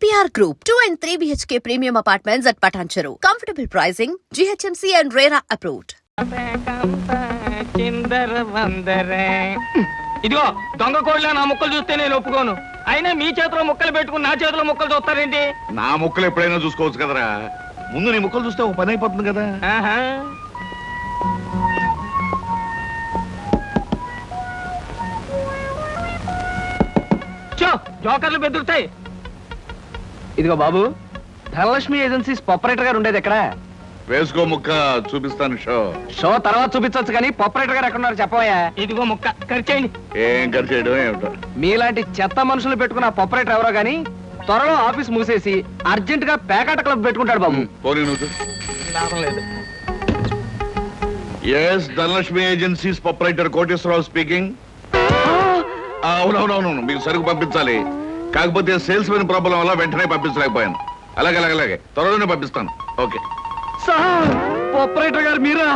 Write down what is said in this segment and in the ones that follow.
EPR Group, 2 and 3 BHK premium apartments at Patancheru. Comfortable pricing, GHMC and RERA approved. ఇదిగో దొంగ కోళ్ళ నా ముక్కలు చూస్తే నేను ఒప్పుకోను. అయినా మీ చేతిలో ముక్కలు పెట్టుకుని నా చేతిలో ముక్కలు చూస్తారేంటి? నా ముక్కలు ఎప్పుడైనా చూసుకోవచ్చు కదరా. ముందు నీ ముక్కలు చూస్తే ఒక పని అయిపోతుంది కదా. జోకర్లు బెదురుతాయి. ఇదిగో బాబు, ధనలక్ష్మి ఏజెన్సీస్ ప్రొపరేటర్ గారు ఉండేది ఎక్కడ? వేసుకో ముక్క చూపిస్తాను. షో తర్వాత చూపించవచ్చు కానీ ప్రొపరేటర్ గారు ఎక్కడున్నారు చెప్పవయ్యా. ఇదిగో ముక్క ఖర్చేయండి. ఏం ఖర్చు చేయడం ఏమిటో. మీలాంటి చెత్త మనుషులు పెట్టుకున్న ప్రొపరేటర్ ఎవరో గానీ త్వరలో ఆఫీస్ మూసేసి అర్జెంట్ గా పేకాట క్లబ్ పెట్టుకుంటాడు బాబు. పోనీ నువ్వు. లాభం లేదు. Yes, Dhanalakshmi agencies proprietor Koteswararao speaking. అవునవునవును, మీకు సరుకు పంపించాలి. కాకపోతే సేల్స్ మెన్ ప్రాబ్లం వల్ల వెంటనే పంపించలేకపోయాను. అలాగే త్వరలోనే పంపిస్తాను. ఓకే సార్, ప్రొపరేటర్ గారు మీరా?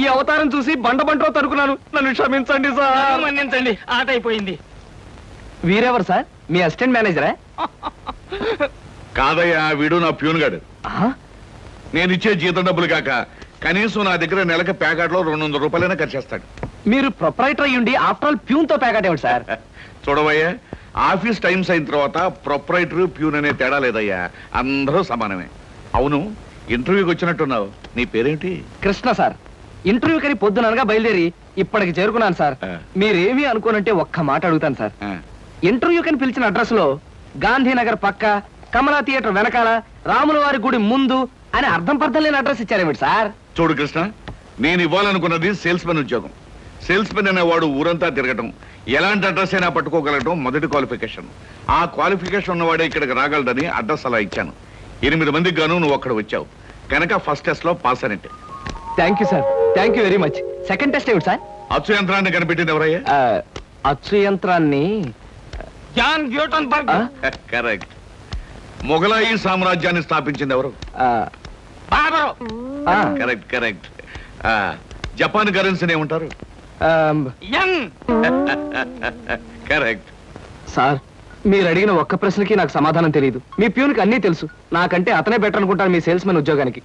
ఈ అవతారం చూసి బండలో తరుకున్నాను, నన్ను క్షమించండి సార్. మన్నించండి, ఆట అయిపోయింది. వీరెవరు సార్? మీ అసిస్టెంట్ మేనేజరా? కాదయ్యా, వీడు నా ప్యూన్ గాడు. నేను ఇచ్చే జీతం డబ్బులు కాక కనీసం నా దగ్గర నెలకి ప్యాకెట్లో 200 రూపాయలైనా ఖర్చు చేస్తాడు. మీరు ప్రొపరేటర్ అయ్యుండి ఆఫ్టర్ ఆల్ ప్యూన్ తో ప్యాకెట్ ఏమిటి సార్? చూడవయ్యా, ఆఫీస్ టైమ్స్ అయిన తర్వాత ప్రొపరేటర్ ప్యూన్ అనే తేడా లేదయ్యా, అందరూ సమానమే. అవును, ఇంటర్వ్యూకి వచ్చినట్టున్నావు. నీ పేరేంటి? కృష్ణ సార్. ఇంటర్వ్యూ కని పొద్దుననగా బయలుదేరి ఇప్పటికి చేరుకున్నాను సార్. మీరేమీ అనుకోనంటే ఒక్క మాట అడుగుతాను సార్. ఇంటర్వ్యూ కని పిలిచిన అడ్రస్ లో గాంధీనగర్ పక్క, కమలా థియేటర్ వెనకాల, రాముల వారి గుడి ముందు అని అర్థం పర్థం లేని అడ్రస్ ఇచ్చారేమిటి సార్? చూడు కృష్ణ, నేను ఇవ్వాలనుకున్నది సేల్స్ మెన్ ఉద్యోగం. సేల్స్ మెన్ అనేవాడు ఊరంతా తిరగటం, ఎలాంటి అడ్రస్ అయినా పట్టుకోగలగటం మొదటి క్వాలిఫికేషన్. ఆ క్వాలిఫికేషన్ ఉన్నవాడే ఇక్కడికి రాగలడని అడ్రస్ అలా ఇచ్చాను. 8 మందికి గాను నువ్వు అక్కడ వచ్చావు కనుక ఫస్ట్ టెస్ట్ లో పాస్ అయినట్టే. Thank you sir, thank you very much. Second test ఏమిటి సార్? అచ్చు యంత్రాన్ని కనిపెట్టింది ఎవరయ్యా? అచ్చు యంత్రాన్ని జాన్ గ్యూటన్బర్గ్. కరెక్ట్. మొఘలాయి సామ్రాజ్యాన్ని స్థాపించింది ఎవరు? బాబరు. కరెక్ట్. జపాన్ కరెన్సీని ఏమంటారు? యం. కరెక్ట్. సార్, మీరు అడిగిన ఒక్క ప్రశ్నకి నాకు సమాధానం తెలియదు. మీ ప్యూన్కి అన్నీ తెలుసు. నాకంటే అతనే బెటర్ అనుకుంటాను మీ సేల్స్ మెన్ ఉద్యోగానికి.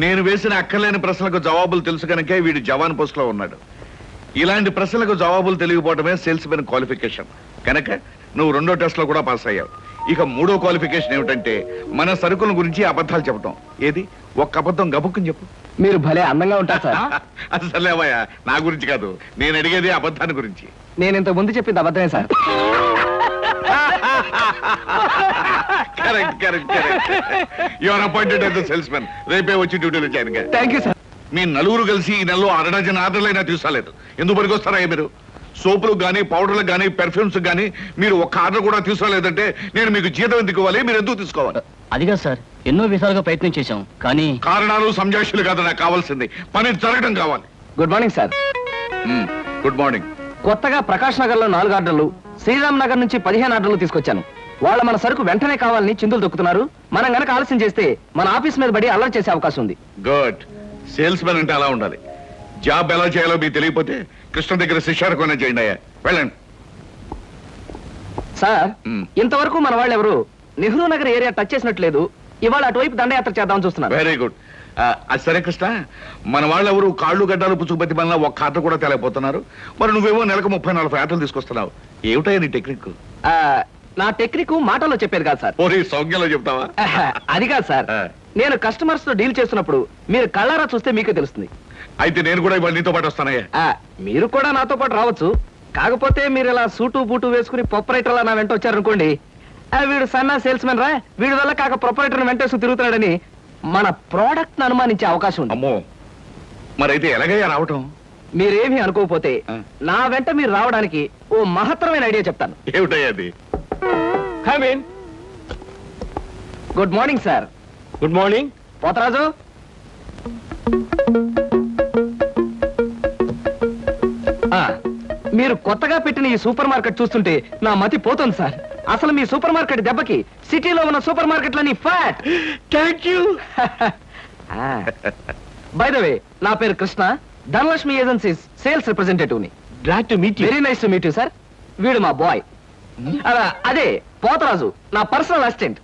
నేను వేసిన అక్కర్లేని ప్రశ్నలకు జవాబులు తెలుసు కనుకే వీడు జవాన్ పోస్ట్ లో ఉన్నాడు. ఇలాంటి ప్రశ్నలకు జవాబులు తెలియకపోవడమే సేల్స్ మెన్ క్వాలిఫికేషన్. కనుక నువ్వు 2వ టెస్ట్ లో కూడా పాస్ అయ్యావు. ఇక 3వ క్వాలిఫికేషన్ ఏమిటంటే మన సరుకుల గురించి అబద్ధాలు చెప్పడం. ఏది? ఒక్క అబద్ధం గబుక్కుని చెప్పు. మీరు భలే అందంగా ఉంటారు సార్. అసలేవయ్యా, నా గురించి కాదు, నేను అడిగేది అబద్ధాన్ని గురించి. నేను ఇంతకు ముందు చెప్పింది అబద్ధమే sir. Correct. Your appointed as the sales men. రేపే వచ్చి డ్యూటీలో జాయిన్ గా. Thank you sir. మీ నలుగురు కలిసి ఈ నెలలో 1 డజన్ ఆర్డర్లైనా తీసుకోలేదు. ఎందుకు పనికొస్తారా మీరు? సోపులకు గానీ, పౌడర్లకు గానీ, పెర్ఫ్యూమ్స్ గానీ మీరు ఒక్క ఆర్డర్ కూడా తీసుకోలేదంటే నేను మీకు జీతం ఎందుకు ఇవ్వాలి? మీరు ఎందుకు తీసుకోవాలి? అదిగా సార్, ఎన్నో విధాలుగా ప్రయత్నం చేశాం కానీ కారణాలు సంజాషులు కాదు నాకు కావాల్సింది, పని జరగడం కావాలి. Good morning sir. Good morning. కొత్తగా ప్రకాష్ నగర్ లో 4 ఆర్డర్లు, శ్రీరామ్ నగర్ నుంచి 15 ఆర్డర్లు తీసుకొచ్చాను. వాళ్ళ మన సరుకు వెంటనే కావాలని చిందులు తొక్కుతున్నారు. మనం గనక ఆలస్యం చేస్తే మన ఆఫీస్ మీద పడి అల్లరి చేసే అవకాశం ఉంది. గుడ్. సేల్స్ మెన్ అంటే అలా ఉండాలి. జాబ్ ఎలా చేయాలో మీకు తెలియకపోతే కృష్ణ దగ్గర శిష్యారకమైనా చేయండి అయ్యా. వెళ్ళండి సార్. ఇంతవరకు మన వాళ్ళు ఎవరు నెహ్రూ నగర్ ఏరియా టచ్ చేసినట్లేదు. ఇవాళ అటువైపు దండయాత్ర చేద్దామని చూస్తున్నారు. Very good. అది సరే కృష్ణ, మన వాళ్ళు ఎవరు కాళ్ళు గడ్డాలు పుచ్చుకుపతి వల్ల ఒక్క ఆట కూడా తేలేకపోతున్నారు. మరి నువ్వేమో నెలకు 30-40 ఆటలు తీసుకొస్తున్నావు. ఏమిటయ్యా నీ టెక్నిక్? నా టెక్నిక్ మాటల్లో చెప్పేది కాదు సార్. ఓరి సౌజ్ఞలో చెప్తావా? అది కాదు సార్. నేను కస్టమర్స్ తో డీల్ చేస్తున్నప్పుడు మీరు కళ్ళారా చూస్తే మీకే తెలుస్తుంది. అయితే నేను కూడా ఇవాళ నీతో పాటు వస్తానయ్యా. మీరు కూడా నాతో పాటు రావచ్చు. కాకపోతే మీరు ఇలా సూటు బూటు వేసుకుని ప్రొపరేటర్ నా వెంట వచ్చారనుకోండి, వీడు సన్నా సేల్స్ మెన్ రా, వీడి వల్ల కాక ప్రొపరేటర్ వెంటేసు తిరుగుతున్నాడని మన ప్రోడక్ట్ ను అనుమానించే అవకాశం ఉంది. అమ్మో, మరైతే ఎలాగయ్యా రావటం? మీరేమీ అనుకోకపోతే నా వెంట మీరు రావడానికి ఓ మహత్తరమైన ఐడియా చెప్తాను. ఏమిటయ్యా అది? Good morning sir. Good morning. Potharaju, మీరు కొత్తగా పెట్టిన ఈ సూపర్ మార్కెట్ చూస్తుంటే నా మతి పోతుంది సార్. అసలు మీ సూపర్ మార్కెట్ దెబ్బకి సిటీలో ఉన్న సూపర్ మార్కెట్లని ఫ్యాట్. Thank you. By the way, నా పేరు Krishna, Dhanalakshmi agencies sales representative ని. Glad to meet you. Very nice to meet you sir. వీడు మా బాయ్. అదే పోతరాజు, నా పర్సనల్ అసిస్టెంట్.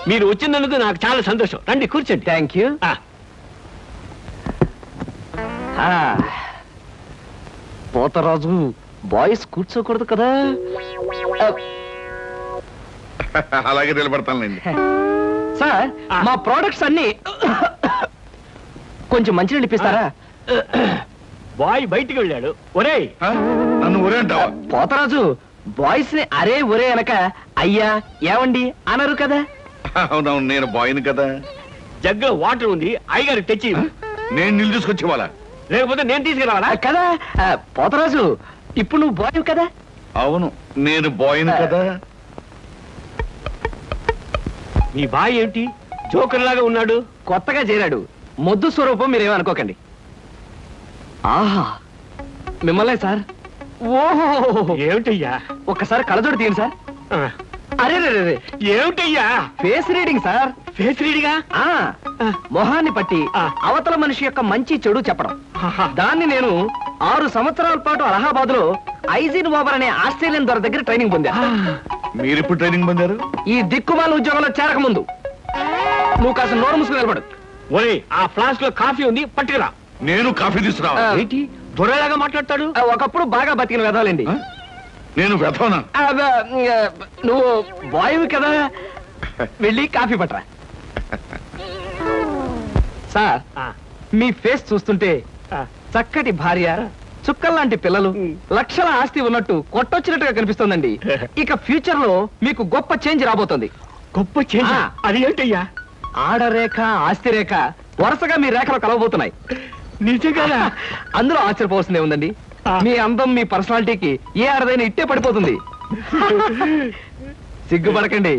మీరు వచ్చినందుకు నాకు చాలా సంతోషం. రండి కూర్చోండి. Thank you. పోతరాజు బాయ్స్ కూర్చోకూడదు కదా. అలాగే నిలబడతానులేండి. సార్ మా ప్రోడక్ట్స్ అన్ని కొంచెం మంచినీళ్ళు ఇప్పిస్తారా? బాయ్ బయటికి వెళ్ళాడు. ఒరేయ్, ఆ? నన్ను ఊరే అంటావా? పోతరాజు బాయ్స్ ని అరే ఒరే అనక అయ్యా ఏమండి అనరు కదా. అవునవును, నేను బాయ్ని కదా. జగ్గులో వాటర్ ఉంది, అయ్యగారికి తెచ్చి ఇవ్వు. నేను నీళ్ళు తీసుకొచ్చి వాళ్ళ. లేకపోతే నేను తీసుకురావాలా? కదా పోతరాజు ఇప్పుడు నువ్వు బాయ్ కదా. అవును, నేను బాయ్ని కదా. మీ బాయ్ ఏంటి జోకర్ లాగా ఉన్నాడు? కొత్తగా చేరాడు, మొద్దు స్వరూపం, మీరేమనుకోకండి. ఆహా మిమ్మల్నే సార్. ఓహో ఏమిటయ్యా? ఒక్కసారి కళ్ళజోడు తీయండి సార్. ఆ, అరే రే ఏమిటయ్యా? Face reading sir. ఫేస్ రీడిగా? ఆ మొహాన్ని పట్టి ఆ. అవతల మనిషి యొక్క మంచి చెడు చెప్పడం. దాన్ని నేను 6 సంవత్సరాల పాటు అలహాబాద్ లో ఐజిన్ ఓవర్ అనే ఆస్ట్రేలియన్ దొర దగ్గర ట్రైనింగ్ పొందా. మీరెప్పుడు ట్రైనింగ్ పొందారు? ఈ దిక్కుమాల ఉద్యోగంలో చేరక ముందు. నువ్వు కాస్త నోరు మూసుకుని నిలబడు. ఒరేయ్, ఆ ఫ్లాస్క్ లో కాఫీ ఉంది, పట్టుకురా. నేను కాఫీ తీసుకురావా? ఆ. ఏంటి దొరలాగా మాట్లాడతాడు? ఒకప్పుడు బాగా బతికిన వెదాలండి. ఆ? నేను వెతవనా? నువ్వు బాయ్ కదా, వెళ్ళి కాఫీ పట్టరా. సార్ ఆ, మీ ఫేస్ చూస్తుంటే ఆ. చక్కటి భార్య, చుక్కల్లాంటి పిల్లలు, ఉమ్. లక్షల ఆస్తి ఉన్నట్టు కొట్టొచ్చినట్టుగా కనిపిస్తోందండి. ఇక ఫ్యూచర్ లో మీకు గొప్ప చేంజ్ రాబోతుంది. గొప్ప చేంజ్. ఆ. అది ఏంటయ్యా? ఆడరేఖ ఆస్తి రేఖ వరుసగా మీ రేఖలో కలవబోతున్నాయి. నిజంగానా? అందులో ఆశ్చర్యపోవాల్సిందే ఉందండి. ఆ. మీ అందం, మీ పర్సనాలిటీకి ఏ ఆడదైనా ఇట్టే పడిపోతుంది. సిగ్గుపడకండి.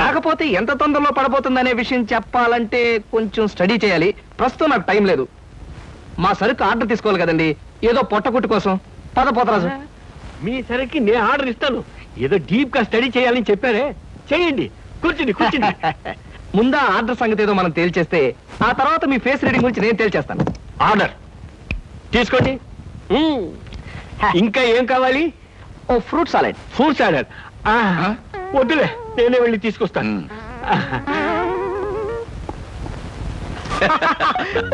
కాకపోతే ఎంత తొందరలో పడబోతుందనే విషయం చెప్పాలంటే కొంచెం స్టడీ చేయాలి. ప్రస్తుతం నాకు టైం లేదు. మా సరుకు ఆర్డర్ తీసుకోవాలి కదండి, ఏదో పొట్టకుట్టు కోసం. పద పోతరాజు. మీ సరికి నేను ఆర్డర్ ఇస్తాను. ఏదో డీప్ గా స్టడీ చేయాలని చెప్పారే, చేయండి. కూర్చుని కూర్చుని. ముందా ఆర్డర్ సంగతి ఏదో మనం తేల్చేస్తే ఆ తర్వాత మీ ఫేస్ రీడింగ్ గురించి నేను తేల్చేస్తాను. ఆర్డర్ తీసుకోండి. ఇంకా ఏం కావాలి? ఓ ఫ్రూట్ సాలెడ్. Fruit salad. వద్దులే, నేనే వెళ్ళి తీసుకొస్తాను. ఉమ్.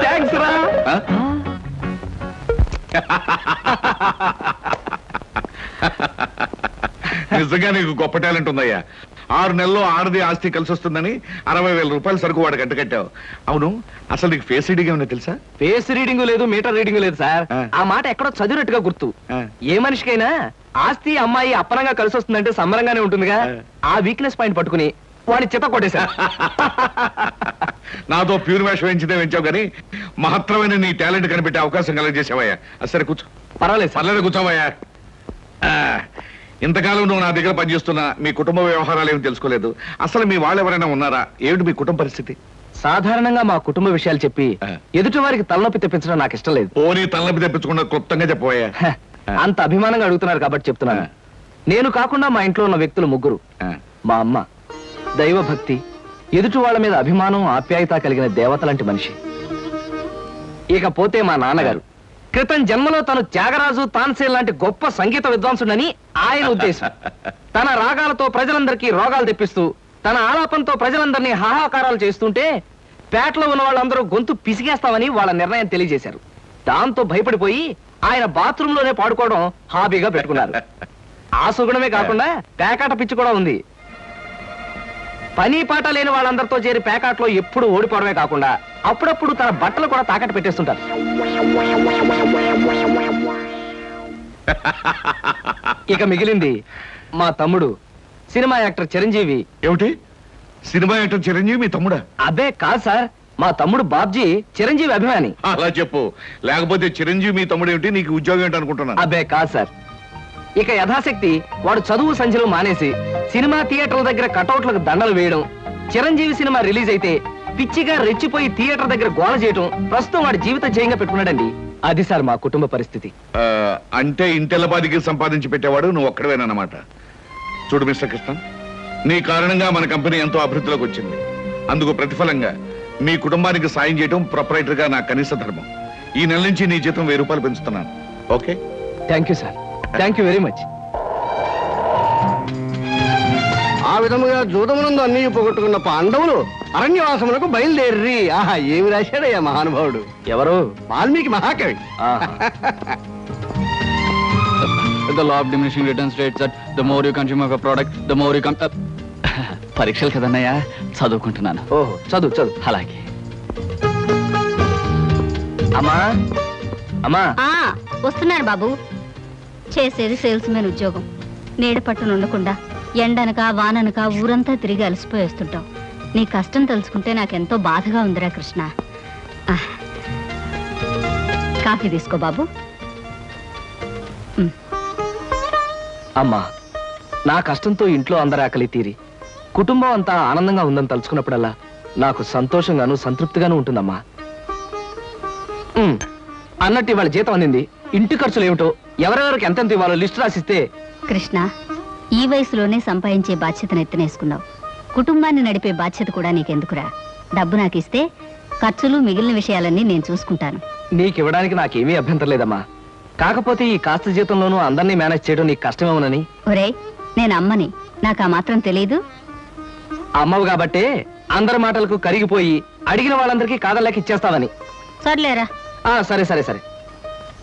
థ్యాంక్స్ రా. ఆ? నిజంగా నీకు గొప్ప టాలెంట్ ఉందయ్యా. 6 నెలల్లో ఆడది ఆస్తి కలిసి వస్తుందని 60,000 రూపాయల సరుకు వాడు కట్టావు. అవును, అసలు నీకు ఫేస్ రీడింగ్ ఏమన్నా తెలుసా? ఫేస్ రీడింగ్ లేదు, మీటర్ రీడింగ్ లేదు సార్. ఆ. ఆ మాట ఎక్కడో చదివినట్టుగా గుర్తు. ఆ. ఏ మనిషికైనా ఆస్తి అమ్మాయి అప్పనంగా కలిసి వస్తుందంటే సంబరంగానే ఉంటుందిగా. ఆ. ఆ వీక్నెస్ పాయింట్ పట్టుకుని వాడి చిత్త కొట్టేశారు. నాతో ప్యూర్ వేషం వేయించితే వెంచావు కానీ మహత్తరమైన నీ టాలెంట్ కనిపెట్టే అవకాశం కలగజేసావయ్యా. సరే కూర్చో. పర్వాలేదు సార్. పర్లేదు, కూర్చోవయ్యా. ఇంతకాలం నువ్వు నా దగ్గర పనిచేస్తున్నా మీ కుటుంబ వ్యవహారాలు ఏమి తెలుసుకోలేదు. అసలు మీ వాళ్ళు ఎవరైనా ఉన్నారా? ఏమిటి మీ కుటుంబ పరిస్థితి? సాధారణంగా మా కుటుంబ విషయాలు చెప్పి ఆ. ఎదుటి వారికి తలనొప్పి తెప్పించడం నాకు ఇష్టం లేదు. పోనీ తలనొప్పి తెప్పించకుండా క్లుప్తంగా చెప్పబోయా. హ, అంత అభిమానంగా అడుగుతున్నారు కాబట్టి చెప్తున్నాను. ఆ. నేను కాకుండా మా ఇంట్లో ఉన్న వ్యక్తులు 3. మా అమ్మ దైవభక్తి, ఎదుటి వాళ్ళ మీద అభిమానం, ఆప్యాయత కలిగిన దేవత లాంటి మనిషి. ఇకపోతే మా నాన్నగారు క్రితం జన్మలో తను త్యాగరాజు, తాన్సేన్ లాంటి గొప్ప సంగీత విద్వాంసుడని ఆయన ఉద్దేశం. తన రాగాలతో ప్రజలందరికీ రోగాలు తెప్పిస్తూ, తన ఆలాపంతో ప్రజలందరినీ హాహాకారాలు చేస్తుంటే పేటలో ఉన్న వాళ్ళందరూ గొంతు పిసిగేస్తామని వాళ్ళ నిర్ణయం తెలియజేశారు. దాంతో భయపడిపోయి ఆయన బాత్రూమ్ లోనే పాడుకోవడం హాబీగా పెట్టుకున్నారు. ఆ సుగుణమే కాకుండా పేకాట పిచ్చి కూడా ఉంది. పని పాట లేని వాళ్ళందరితో చేరి పేకాట్లో ఎప్పుడు ఓడిపోవడమే కాకుండా అప్పుడప్పుడు తన బట్టలు కూడా తాకట్టు పెట్టేస్తుంటారు. ఇక మిగిలింది మా తమ్ముడు సినిమా యాక్టర్ చిరంజీవి. ఏమిటి, సినిమా యాక్టర్ చిరంజీవి మీ తమ్ముడా? అబ్బే కాదు సార్, మా తమ్ముడు బాబ్జీ చిరంజీవి అభిమాని. అలా చెప్పు, లేకపోతే చిరంజీవి మీ తమ్ముడు ఏమిటి, నీకు ఉద్యోగం ఏంటి అనుకుంటున్నాను. అబ్బే కాదు సార్. ఇక యథాశక్తి వాడు చదువు సంధ్యలు మానేసి సినిమా థియేటర్ల దగ్గర కటౌట్లకు దండలు వేయడం, చిరంజీవి సినిమా రిలీజ్ అయితే పిచ్చిగా రెచ్చిపోయి థియేటర్ దగ్గర గోల చేయడం ప్రస్తుతం వాడి జీవిత జయంగా పెట్టుకున్నాడండి. అది సార్ మా కుటుంబ పరిస్థితి. అంటే ఇంటెల్లబాదికి సంపాదించి పెట్టేవాడు నువ్వు ఒక్కడవేనన్నమాట. చూడు మిస్టర్ కృష్ణ, నీ కారణంగా మన కంపెనీ ఎంతో అభివృద్ధిలోకి వచ్చింది. అందుకు ప్రతిఫలంగా మీ కుటుంబానికి సాయం చేయడం ప్రొపరైటర్ గా నా కనీస ధర్మం. ఈ నెల నుంచి నీ జీతం 1000 రూపాయలు పెంచుతున్నాను. Okay? Thank you sir, thank you very much. All విధముగా జూదమునందు అన్ని పోగొట్టుకున్న పాండవులు అరణ్యవాసములకు బయలుదేర్రి. ఆహా, ఏమి రాశాడయ్యా మహానుభావుడు. ఎవరు? వాల్మీకి మహాకవి. The law of diminishing returns states that the more you consume of a product, the more you పరీక్షలు కదన్నయ్యా, చదువుకుంటున్నాను. ఓహో, చదువు చదువు. అలాగే. అమ్మా అమ్మా, వస్తున్నాను బాబు. చేసేది సేల్స్ మెన్ ఉద్యోగం. నీడ పట్టున ఉండకుండా ఎండనక వాననక ఊరంతా తిరిగి అలసిపోయేస్తుంటావు. నీ కష్టం తెలుసుకుంటే నాకెంతో బాధగా ఉందిరా కృష్ణ. కాఫీ తీసుకో బాబు. అమ్మా, నా కష్టంతో ఇంట్లో అందరి ఆకలి తీరి కుటుంబం అంతా ఆనందంగా ఉందని తలుచుకున్నప్పుడల్లా నాకు సంతోషంగాను సంతృప్తిగాను ఉంటుందమ్మా. అన్నట్టు ఇవాళ జీతం అందింది. ఇంటి ఖర్చులు ఏమిటో, ఎవరెవరికి ఎంతెంత ఇవ్వాలో లిస్టు రాసిస్తే. కృష్ణ, ఈ వయసులోనే సంపాదించే బాధ్యతను ఎత్తనేసుకున్నావు. కుటుంబాన్ని నడిపే బాధ్యత కూడా నీకెందుకురా? డబ్బు నాకు ఇస్తే ఖర్చులు మిగిలిన విషయాలన్నీ నేను చూసుకుంటాను. నీకివ్వడానికి నాకేమీ అభ్యంతరం లేదమ్మా. కాకపోతే ఈ కాస్త జీతంలోనూ అందరినీ మేనేజ్ చేయడం నీకు కష్టమేమోనని. ఒరే, నేను అమ్మని, నాకు ఆ మాత్రం తెలీదు. అమ్మవు కాబట్టే అందరి మాటలకు కరిగిపోయి అడిగిన వాళ్ళందరికీ కాదలేక ఇచ్చేస్తావని. సర్లేరా. సరే సరే సరే,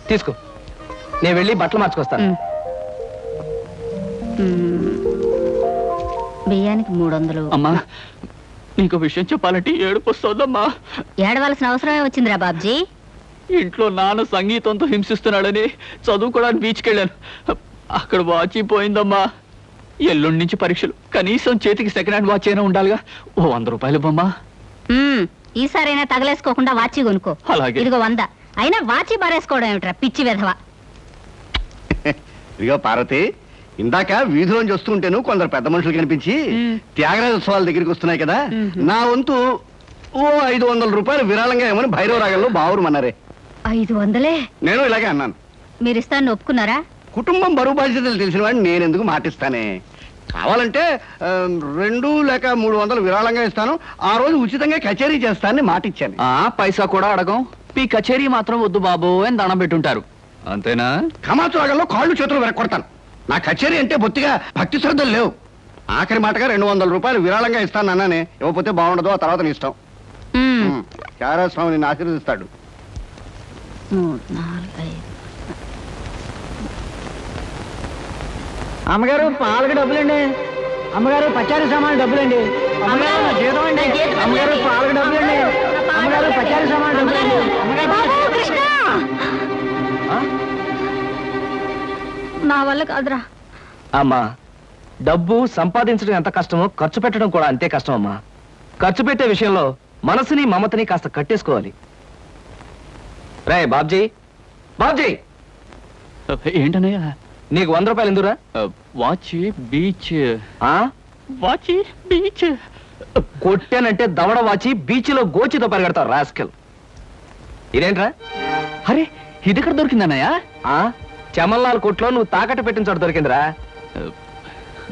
తీసుకో. నేను వెళ్ళి బట్టలు మార్చుకొస్తాను. బియ్యానికి 300. అమ్మా, నీకు విషయం చెప్పాలంటే ఏడుపు వస్తుందమ్మా. ఏడవలసిన అవసరమే వచ్చిందిరా బాబ్జీ. ఇంట్లో నాన్న సంగీతంతో హింసిస్తున్నాడని చదువుకోవడానికి బీచ్కి వెళ్ళాను. అక్కడ వాచ్ పోయిందమ్మా. ఎల్లుండి నుంచి పరీక్షలు. కనీసం చేతికి సెకండ్ హ్యాండ్ వాచ్ అయినా ఉండాలిగా. ఓ 100 రూపాయలు బొమ్మా. ఈసారైనా తగలేసుకోకుండా వాచి కొనుక్కో. అలాగే. ఇదిగో 100. అయినా వాచి బారేసుకోవడం ఏమిట్రా పిచ్చి వెధవా. ఇదిగో పార్వతి, ఇందాక వీధిలోంచి వస్తుంటేను కొందరు పెద్ద మనుషులు కనిపించి త్యాగరాజ ఉత్సవాల దగ్గరికి వస్తున్నాయి కదా, నా వంతు ఓ 500 రూపాయలు విరాళంగా ఏమని భైరవ రాగంలో బావురమన్నారే. 500? నేను ఇలాగే అన్నాను. మీరిస్తాను ఒప్పుకున్నారా? కుటుంబం బరువు బాధ్యతలు తెలిసిన వాడిని నేనెందుకు మాటిస్తానే. కావాలంటే 2 లేక 300 విరాళంగా ఇస్తాను. ఆ రోజు ఉచితంగా కచేరీ చేస్తానని మాటిచ్చాను. పైసా కూడా అడగం. మీ కచేరీ మాత్రం వద్దు బాబు అని దండం పెట్టుంటారు, అంతేనా? కమాతు రాగంలో కాళ్ళు చేతులు వెరక్కొడతాను. నా కచేరీ అంటే బొత్తిగా భక్తి శ్రద్ధలు లేవు. ఆఖరి మాటగా 200 రూపాయలు విరాళంగా ఇస్తాను అన్నానే. ఇవ్వకపోతే బాగుండదు, ఆ తర్వాత నీ ఇష్టం. చారాస్వామి నిన్ను ఆశీర్వదిస్తాడు. 3, 4, 5. అమ్మగారు పాలకు డబ్బులండి. అమ్మగారు పచారీ సామాన్ డబ్బులండి. అమ్మగారు నా జీతం అండి. అమ్మగారు పాలకు డబ్బులండి. అమ్మగారు పచారీ సామాన్ డబ్బులండి. నా వల్ల కాదురా. అమ్మా, డబ్బు సంపాదించడం ఎంత కష్టమో ఖర్చు పెట్టడం కూడా అంతే కష్టం అమ్మా. ఖర్చు పెట్టే విషయంలో మనసుని మమతని కాస్త కట్టేసుకోవాలి. రే బాబ్జీ, బాబ్జీ, ఏంటన్నయ్య? నీకు 100 రూపాయలు ఎందురా? Watch beach. వాచి బీచ్ కొట్టానంటే దవడ వాచి బీచ్లో గోచితో పరిగెడతావు రాస్కెల్. ఇదేంట్రా? అరే, ఇది ఎక్కడ దొరికిందన్నయ్య? చమల్లాల్ కొట్లో నువ్వు తాకట్టు పెట్టిన చోట దొరికిందిరా.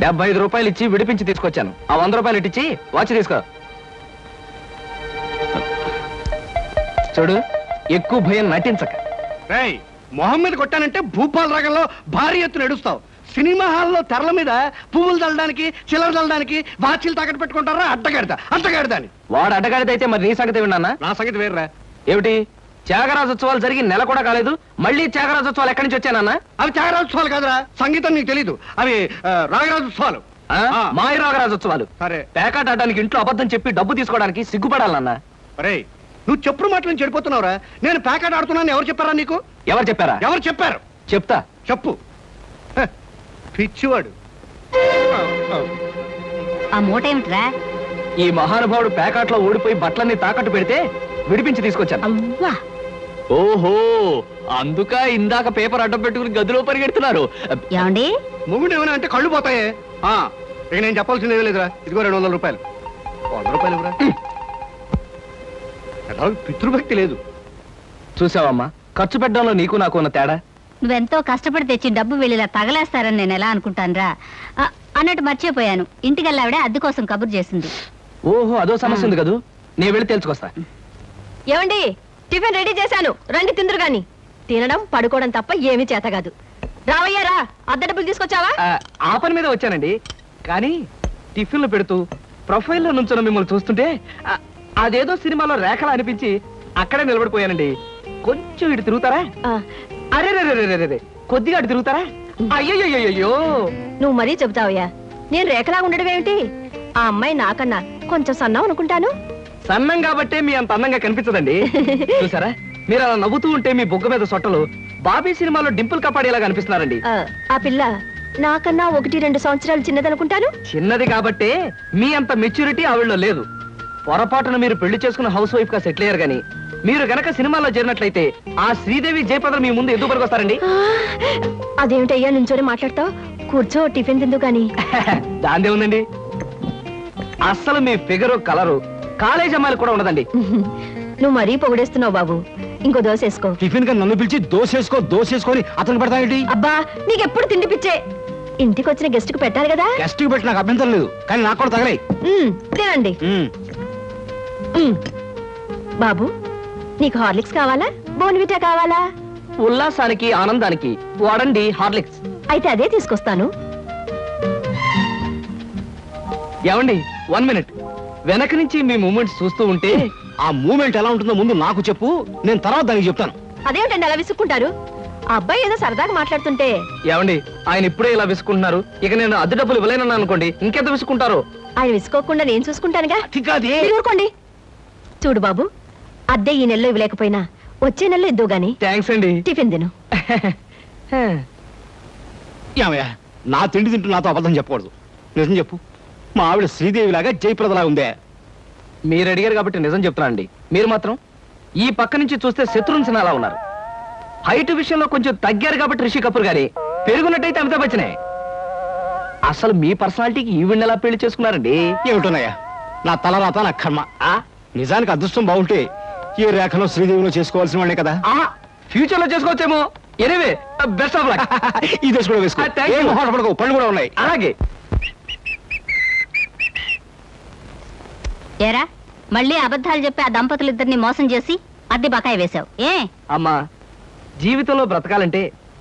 75 రూపాయలు ఇచ్చి విడిపించి తీసుకొచ్చాను. ఆ 100 రూపాయలు ఇట్టించి వాచ్ తీసుకో. చూడు, ఎక్కువ భయం నటించక. రేయ్, మొహం మీద కొట్టానంటే భూపాల్ రాగంలో భారీ ఎత్తున ఎడుస్తావు. సినిమా హాల్లో తెరల మీద పువ్వులు చల్లడానికి, చిల్లర చల్లడానికి వాచీలు తాకట్టు పెట్టుకుంటారా? అడ్డగాడిదా అని. వాడు అడ్డగాడిదైతే మరి నీ సంగతి విన్నానా? నా సంగతి వేర్రా. ఏమిటి, త్యాగరాజోత్సవాలు జరిగి నెల కూడా కాలేదు, మళ్ళీ త్యాగరాజోత్సవాలు ఎక్కడి నుంచి వచ్చానన్నా? అవి త్యాగరాజోత్సవాలు కాదురా, సంగీతం నీకు తెలీదు. అవి రాగరాజోత్సవాలు. మాయ రాగరాజోత్సవాలు. సరే, పేకాట ఆడడానికి ఇంట్లో అబద్ధం చెప్పి డబ్బు తీసుకోవడానికి సిగ్గుపడాలన్నా? అరే, నువ్వు చెప్పుడు మాటలు చెడిపోతున్నావురా. నేను ప్యాకెట్ ఆడుతున్నాను ఎవరు చెప్పారా నీకు? ఎవరు చెప్పారా? ఎవరు చెప్పారు? చెప్తా, చెప్పు. పిచ్చివాడు. ఆ మూట ఏమిట్రా? ఈ మహానుభావుడు ప్యాకాట్లో ఓడిపోయి బట్టలన్నీ తాకట్టు పెడితే విడిపించి తీసుకొచ్చాను. అవ్వా, ఓహో, అందుక ఇందాక పేపర్ అడ్డం పెట్టుకుని గదిలో పరిగెడుతున్నారు. ఏమండి? మొగుడు ఏమైనా అంటే కళ్ళు పోతాయే. ఇక నేను చెప్పాల్సింది ఏమీ లేదురా. ఇదిగో 200 రూపాయలు. 100 రూపాయలు ఇవ్వరా. పితృభక్తి లేదు. చూసావమ్మా, ఖర్చు పెట్టడంలో నీకు నాకు ఉన్న తేడా. నువ్వెంతో కష్టపడి తెచ్చి డబ్బు వెళ్ళిలా తగలేస్తారని నేను ఎలా అనుకుంటానురా. అన్నట్టు మర్చిపోయాను, ఇంటికెళ్ళావిడే అద్దె కోసం కబురు చేసింది. ఓహో, అదో సమస్య ఉంది కదూ. నేను వెళ్ళి తెలుసుకొస్తా. ఏమండి, టిఫిన్ రెడీ చేశాను, రండి తిందురు గాని. తినడం పడుకోవడం తప్ప ఏమీ చేత కాదు. రావయ్యారా, అద్దె డబ్బులు తీసుకొచ్చావా? ఆ పని మీద వచ్చానండి, కానీ టిఫిన్లు పెడుతూ ప్రొఫైల్లో నుంచున్న మిమ్మల్ని చూస్తుంటే అదేదో సినిమాలో రేఖలా అనిపించి అక్కడే నిలబడిపోయానండి. కొంచెం ఇటు తిరుగుతారా? అరే రే కొద్దిగా అటు తిరుగుతారా? అయ్యో నువ్వు మరీ చెబుతావయ్యా. నేను రేఖలాగా ఉండడం ఏమిటి? ఆ అమ్మాయి నాకన్నా కొంచెం సన్నం అనుకుంటాను. సన్నం కాబట్టే మీ అంత అందంగా కనిపించదండి. చూసారా, మీరు అలా నవ్వుతూ ఉంటే మీ బొగ్గ మీద సొట్టలు బాబీ సినిమాలో డింపుల్ కపాడేలాగా అనిపిస్తున్నారండి. ఆ పిల్ల నాకన్నా 1-2 సంవత్సరాలు చిన్నదనుకుంటాను. చిన్నది కాబట్టే మీ అంత మెచ్యూరిటీ ఆవిడలో లేదు. పొరపాటున మీరు పెళ్లి చేసుకున్న హౌస్ వైఫ్ గా సెటిల్ అయ్యారు గాని మీరు గనక సినిమాలో చేరినట్లయితే ఆ శ్రీదేవి జయప్రద మీ ముందు ఎందుకు పనికొస్తారండి? అదేమిటయ్యా నుంచోని మాట్లాడతావు? కూర్చో, టిఫిన్ తిందు గాని. దాందే ఉందండి. అస్సలు మీ ఫిగరు కలరు కాలేజ్ అమ్మాయిలు కూడా ఉండదండి. నువ్వు మరీ పొగిడేస్తున్నావు బాబు. ఇంకో దోశ వేసుకో. టిఫిన్ గా నన్ను పిలిచి దోసేసుకొని అతను పెడతాయేంటి? అబ్బా, నీకెప్పుడు తిండి పిచ్చే. ఇంటికి వచ్చిన గెస్ట్ కు పెట్టాలి కదా. గెస్ట్ కి పెట్టి నాకు అభ్యంతరం లేదు, కానీ నాకు కూడా తగలే. తినండి. బాబు, నీకు హార్లిక్స్ కావాలా, బోన్విటా కావాలా? ఉల్లాసానికి ఆనందానికి వాడండి హార్లిక్స్. అయితే అదే తీసుకొస్తాను. ఏమండి, 1 మినిట్. వెనక నుంచి మీ మూమెంట్స్ చూస్తూ ఉంటే ఆ మూమెంట్ ఎలా ఉంటుందో ముందు నాకు చెప్పు, నేను తర్వాత దానికి చెప్తాను. అదేమిటండి అలా విసుక్కుంటారు? ఆ అబ్బాయి ఏదో సరదాగా మాట్లాడుతుంటే. ఏమండి, ఆయన ఇప్పుడే ఇలా విసుకుంటున్నారు, ఇక నేను అద్దె డబ్బులు ఇవ్వలేనన్నా అనుకోండి, ఇంకెంత విసుకుంటారు? ఆయన విసుకోకుండా నేను చూసుకుంటానుగా. మీరు ఊరుకోండి. చూడు బాబు, అద్దె ఈ నెలలో ఇవ్వలేకపోయినా వచ్చే నెలలో ఇద్దు గాని. థ్యాంక్స్ అండి. టిఫిన్ తిను. ఏమయ్యా, నా తిండి తింటూ నాతో అబద్ధం చెప్పకూడదు. నిజం చెప్పు, మా ఆవిడ శ్రీదేవి లాగా జయప్రదలా ఉందే? మీరు అడిగారు కాబట్టి నిజం చెప్తున్నా అండి. మీరు మాత్రం ఈ పక్క నుంచి చూస్తే శత్రుఘ్న సిన్హా అలా ఉన్నారు. హైట్ విషయంలో కొంచెం తగ్గారు కాబట్టి రిషి కపూర్ గారి, పెరుగున్నట్టయితే అమితాబ్ బచ్చనే. అసలు మీ పర్సనాలిటీకి ఈవిడ్ని ఎలా పెళ్లి చేసుకున్నారండి? ఏమిటోనయ్యా, నా తలరాత నా కర్మ. నిజానికి అదృష్టం బాగుంటే ఈ రేఖలో శ్రీదేవిలో చేసుకోవాల్సిన వాళ్ళే కదా. ఫ్యూచర్ లో చేసుకోవచ్చేమో. Anyway, best of luck. ఈ దశ కూడా వేసుకో. ఏం మొహాట పడకు, పళ్ళు కూడా ఉన్నాయి. అలాగే. ఏరా, మళ్ళీ అబద్ధాలు చెప్పి ఆ దంపతులిద్దరిని మోసం చేసి అద్దె బకాయి వేశావు ఏ? అమ్మా, జీవితంలో బ్రతకాలంటే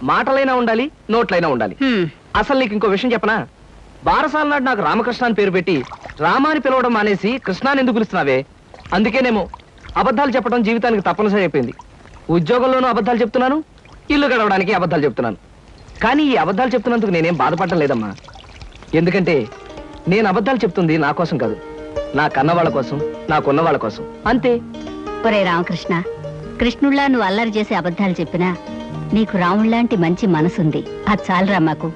మాటలైనా ఉండాలి, నోట్లైనా ఉండాలి. అసలు నీకు ఇంకో విషయం చెప్పనా? బారసాల నాడు నాకు రామకృష్ణ అని పేరు పెట్టి రామాని పిలవడం మానేసి కృష్ణాని ఎందుకు పిలుస్తున్నావే? అందుకేనేమో అబద్ధాలు చెప్పడం జీవితానికి తప్పనిసరి అయిపోయింది. ఉద్యోగంలోనూ అబద్ధాలు చెప్తున్నాను, ఇల్లు గడవడానికి అబద్ధాలు చెప్తున్నాను. కానీ ఈ అబద్ధాలు చెప్తున్నందుకు నేనేం బాధపడటం లేదమ్మా. ఎందుకంటే నేను అబద్ధాలు చెప్తుంది నా కోసం కాదు, నా కన్న వాళ్ళ కోసం, నాకున్న వాళ్ళ కోసం, అంతే. ఒరే రామకృష్ణ, కృష్ణుళ్ళ నువ్వు అల్లరి చేసి అబద్ధాలు చెప్పినా నీకు రాముళ్లాంటి మంచి మనసుంది. అది చాలరా మాకు.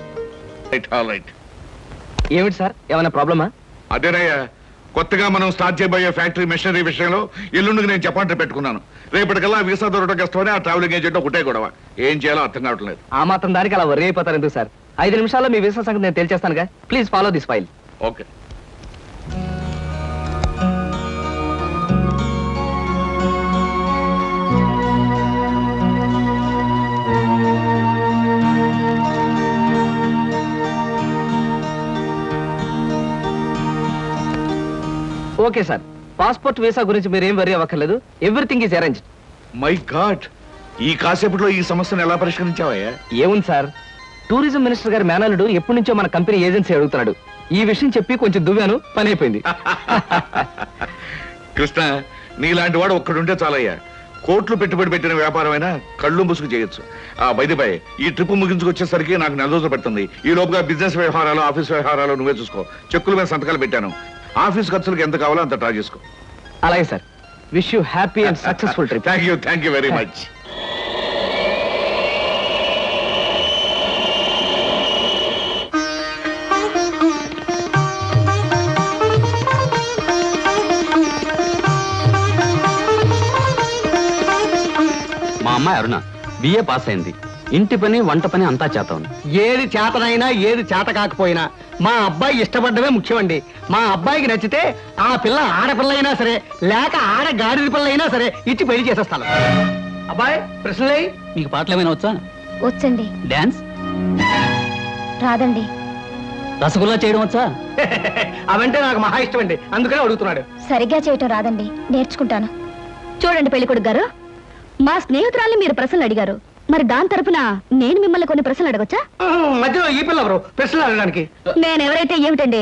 ఏమిటి సార్, ఏమైనా ప్రాబ్లమా? అదేనయ్యా, కొత్తగా మనం స్టార్ట్ చేయబోయే ఫ్యాక్టరీ మెషినరీ విషయంలో ఎల్లుండికి నేను చెప్పంటే పెట్టుకున్నాను. రేపటికల్లా వీసా దొరకడం కష్టమని ఆ ట్రావెలింగ్ ఏజెంట్ ఒకటే గొడవ. ఏం చేయాలో అర్థం కావట్లేదు. ఆ మాత్రం దానికి అలా వర్రీ అయిపోతారు ఎందుకు సార్? 5 నిమిషాల్లో మీ వీసా సంగతి నేను తెలిచేస్తానుగా. Please follow this file. Okay. Okay sir, passport visa గురించి మీరేం వరీ అవ్వక్కర్లేదు. Everything is arrange. My god, ఈ కాసేపట్లో ఈ సమస్యను ఎలా పరిష్కరించావయ్యా? ఏముంది సార్, టూరిజం మినిస్టర్ గారి మేనల్లుడు ఎప్పటి నుంచో మన కంపెనీ ఏజెన్సీ అడుగుతున్నాడు. ఈ విషయం చెప్పి కొంచెం దువ్వాను, పని అయిపోయింది. కృష్ణ, నీలాంటి వాడు ఒక్కడుంటే చాలయ్యా. కోట్లు పెట్టుబడి పెట్టిన వ్యాపారమైనా కళ్ళు ముసుగు చేయొచ్చు. బై ఈ ట్రిప్ ముగించుకొచ్చేసరికి నాకు 4 రోజులు పడుతుంది. ఈ లోపుగా బిజినెస్ వ్యవహారాలు, ఆఫీస్ వ్యవహారాలు నువ్వే చూసుకో. చెక్కుల మీద సంతకాలు పెట్టాను. ఆఫీస్ ఖర్చులకు ఎంత కావాలో అంత ట్రా చేసుకో. అలాగే sir. Wish you happy and successful trip. Thank you very much. మా అమ్మాయి అరుణ బిఏ పాస్ అయింది. ఇంటి పని, వంట పని అంతా చేత ఉంది. ఏది చేతనైనా ఏది చేత కాకపోయినా మా అబ్బాయి ఇష్టపడ్డమే ముఖ్యమండి. మా అబ్బాయికి నచ్చితే ఆ పిల్ల ఆడపిల్ల అయినా సరే, లేక ఆడ గాడిద పిల్ల అయినా సరే ఇచ్చి పెళ్లి చేసేస్తాను. అబ్బాయి ప్రశ్నలే. మీకు పాటలు ఏమైనా వచ్చా? వచ్చండి. డాన్స్ రాదండి. రసగుల్లా చేయడం వచ్చా? అవంటే నాకు మహా ఇష్టం అండి, అందుకనే అడుగుతున్నాడు. సరిగ్గా చేయటం రాదండి, నేర్చుకుంటాను. చూడండి పెళ్లికొడుకు గారు, మా స్నేహితురాల్ని మీరు ప్రశ్నలు అడిగారు, మరి దాని తరపున నేను మిమ్మల్ని కొన్ని ప్రశ్నలు అడగొచ్చా? మధ్యలో ఈ పిల్ల ఎవరు ప్రశ్నలు అడగడానికి? నేనెవరైతే ఏమిటండి,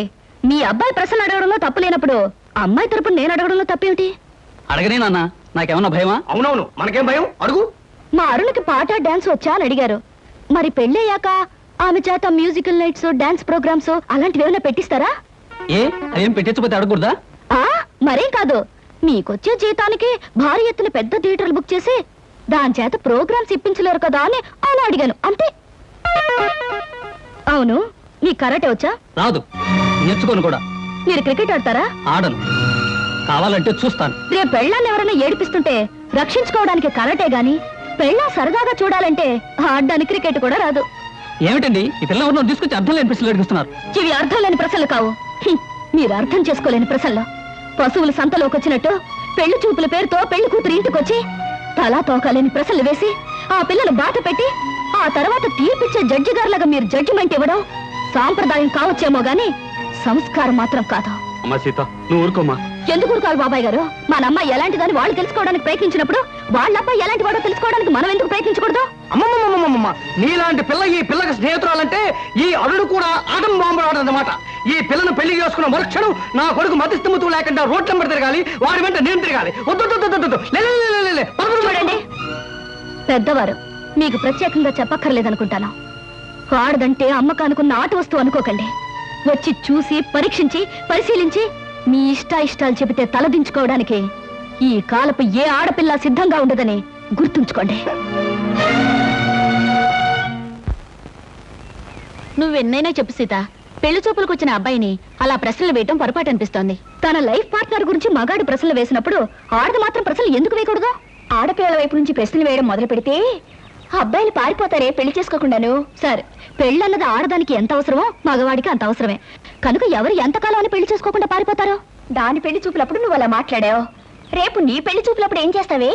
మీ అబ్బాయి ప్రశ్నలు అడగడంలో తప్పు లేనప్పుడు అమ్మాయి తరపున నేను అడగడంలో తప్పేమిటి? అడగనే నాన్న, నాకేమన్నా భయమా? అవునవును, మనకేం భయం, అడుగు. మా అరుణకి పాట డాన్స్ వచ్చా అని అడిగారు. మరి పెళ్ళయ్యాక ఆమె చేత మ్యూజికల్ నైట్స్, డాన్స్ ప్రోగ్రామ్స్ అలాంటివి ఏమైనా పెట్టిస్తారా? ఏ అదేం పెట్టించకపోతే అడగకూడదా? మరేం కాదు, మీకొచ్చే జీతానికి భారీ ఎత్తున పెద్ద థియేటర్లు బుక్ చేసి దాని చేత ప్రోగ్రామ్స్ ఇప్పించలేరు కదా అని అలా అడిగాను అంతే. అవును, నీ కరాటే వచ్చా? రాదు, నేర్చుకోను కూడా. మీరు క్రికెట్ ఆడతారా? ఆడను, కావాలంటే చూస్తాను. రేపు పెళ్ళాన్ని ఎవరైనా ఏడిపిస్తుంటే రక్షించుకోవడానికి కరాటే గాని, పెళ్ళా సరదాగా చూడాలంటే ఆడడానికి క్రికెట్ కూడా రాదు. ఏమిటండి ఈ పిల్ల ఎవరినో తీసుకొచ్చి అర్థం లేని ప్రశ్నలు అడుగుతున్నారు? ఇవి అర్థం లేని ప్రశ్నలు కావు, మీరు అర్థం చేసుకోలేని ప్రశ్నలు. పశువులు సంతలోకి వచ్చినట్టు పెళ్లి చూపుల పేరుతో పెళ్లి కూతురు ఇంటికొచ్చి తలా తోకాలేని ప్రశ్నలు వేసి ఆ పిల్లలు బాట పెట్టి ఆ తర్వాత తీర్పిచ్చే జడ్జి గారులాగా మీరు జడ్జిమెంట్ ఇవ్వడం సాంప్రదాయం కావచ్చేమో గాని సంస్కారం మాత్రం కాదు. అమ్మా సీత, నువ్వు ఊరుకోమా. ఎందుకు ఊరుకోవాలి బాబాయ్ గారు? మన అమ్మాయి ఎలాంటిదని వాళ్ళు తెలుసుకోవడానికి ప్రయత్నించినప్పుడు వాళ్ళ అబ్బాయి ఎలాంటి వాడో తెలుసుకోవడానికి మనం ఎందుకు ప్రయత్నించకూడదు? అమ్మమ్మమ్మమ్మమ్మ, నీలాంటి పిల్ల ఈ పిల్లకి స్నేహితురాలంటే ఈ అరుడు కూడా ఆటం బాంబు ఆడదన్నమాట. ఈ పిల్లను పెళ్లి చేసుకున్న మరుక్షణం నా కొడుకు మతిస్థిమతు లేకుండా రోడ్ నెంబర్ తిరగాలి, వాడి వెంట నేను తిరగాలి. చూడండి, పెద్దవారు మీకు ప్రత్యేకంగా చెప్పక్కర్లేదనుకుంటాను. ఆడదంటే అమ్మకానుకున్న ఆట వస్తువు అనుకోకండి. వచ్చి చూసి పరీక్షించి పరిశీలించి మీ ఇష్టాయిష్టాలు చెబితే తలదించుకోవడానికి ఈ కాలపు ఏ ఆడపిల్ల సిద్ధంగా ఉండదని గుర్తుంచుకోండి. నువ్వెన్నైనా చెప్పు సీత, పెళ్లి చూపులకు వచ్చిన అబ్బాయిని అలా ప్రశ్నలు వేయటం పొరపాటు అనిపిస్తోంది. తన లైఫ్ పార్ట్నర్ గురించి మగాడు ప్రశ్నలు వేసినప్పుడు ఆడది మాత్రం ప్రశ్నలు ఎందుకు వేయకూడదు? ఆడపిల్లల వైపు నుంచి ప్రశ్నలు వేయడం మొదలు పెడితే అబ్బాయిలు పారిపోతారే పెళ్లి చేసుకోకుండాను. సరే, పెళ్ళన్నది ఆడదానికి ఎంత అవసరమో మగవాడికి అంత అవసరమే. కనుక ఎవరు ఎంతకాలం అని పెళ్లి చేసుకోకుండా పారిపోతారో? దాని పెళ్లి చూపులప్పుడు నువ్వు అలా మాట్లాడావు, రేపు నీ పెళ్లి చూపులప్పుడు ఏం చేస్తావే?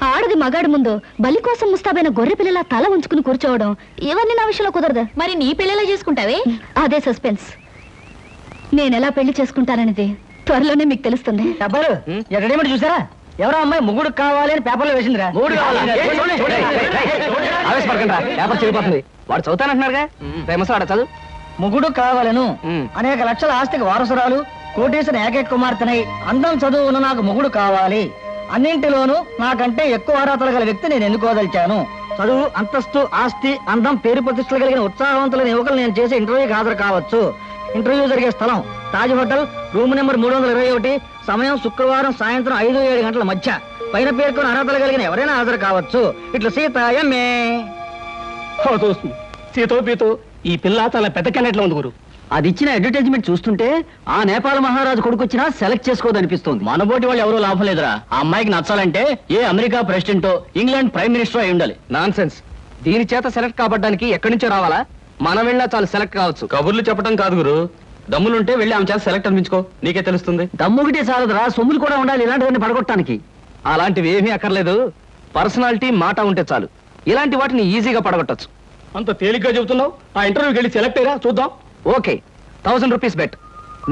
ఆడది మగాడు ముందు బలి కోసం ముస్తాబైన గొర్రె పిల్లల తల ఉంచుకుని కూర్చోవడం ఇవన్నీ నా విషయంలో కుదరదు. మరి నీ పెళ్లిలా చేసుకుంటావే? అదే సస్పెన్స్. నేనెలా పెళ్లి చేసుకుంటాననేది త్వరలోనే మీకు తెలుస్తుంది. అబ్బారు రెడీమేడ్ చూసారా? ఎవరో అమ్మాయి ముగ్గురు కావాలి అని పేపర్లో వేసిందిరా. ఆవేశపడకండి, పేపర్ చెడిపోతుంది. వాడు చదువుతానంటున్నారుగా, ఫేమస్ ఆడ చదువు. ముగుడు కావాలను, అనేక లక్షల ఆస్తికి వారసురాలు, కోటేశ్వర ఏకైక కుమార్తెనై అందం చదువును నాకు మొగుడు కావాలి. అన్నింటిలోనూ నాకంటే ఎక్కువ అర్హతలు గల వ్యక్తి నేను ఎన్నుకోదలిచాను. చదువు, అంతస్తు, ఆస్తి, అందం, పేరు ప్రతిష్టలు కలిగిన ఉత్సాహవంతులైన యువకులు నేను చేసే ఇంటర్వ్యూకి హాజరు కావచ్చు. ఇంటర్వ్యూ జరిగే స్థలం తాజ్ హోటల్, రూమ్ నెంబర్ 321, సమయం శుక్రవారం సాయంత్రం 5-7 గంటల మధ్య. పైన పేర్కొన్న అర్హతలు కలిగిన ఎవరైనా హాజరు కావచ్చు. ఇట్లా సీత ఎంఏ. సీతో పీతో ఈ పిల్ల చాలా పెద్ద కెనెట్లో ఉంది గురు. అది ఇచ్చిన అడ్వర్టైజ్మెంట్ చూస్తుంటే ఆ నేపాల్ మహారాజు కొడుకొచ్చినా సెలెక్ట్ చేసుకోదనిపిస్తుంది. మనబోటి వాళ్ళు ఎవరో లాభం లేదురా. ఆ అమ్మాయికి నచ్చాలంటే ఏ అమెరికా ప్రెసిడెంటో ఇంగ్లాండ్ ప్రైమ్ మినిస్టర్ అయి ఉండాలి. Non sense. దీని చేత సెలెక్ట్ కాబడ్డానికి ఎక్కడి నుంచో రావాలా? మనం వెళ్ళా చాలు సెలెక్ట్ కావచ్చు. కబుర్లు చెప్పడం కాదు గురు, దమ్ములుంటే వెళ్ళి ఆమె చేత సెలెక్ట్ అనిపించుకో, నీకే తెలుస్తుంది. దమ్ముగిటే చాలదురా, సొమ్ములు కూడా ఉండాలి ఇలాంటివన్నీ పడగొట్టడానికి. అలాంటివి ఏమీ అక్కర్లేదు, పర్సనాలిటీ, మాట ఉంటే చాలు. ఇలాంటి వాటిని ఈజీగా పడగొట్టచ్చు. అంత తేలిగ్గా చెబుతున్నావు. ఆ ఇంటర్వ్యూకి వెళ్ళి సెలెక్ట్ అయ్యా చూద్దాం. Okay, 1000 rupees bet.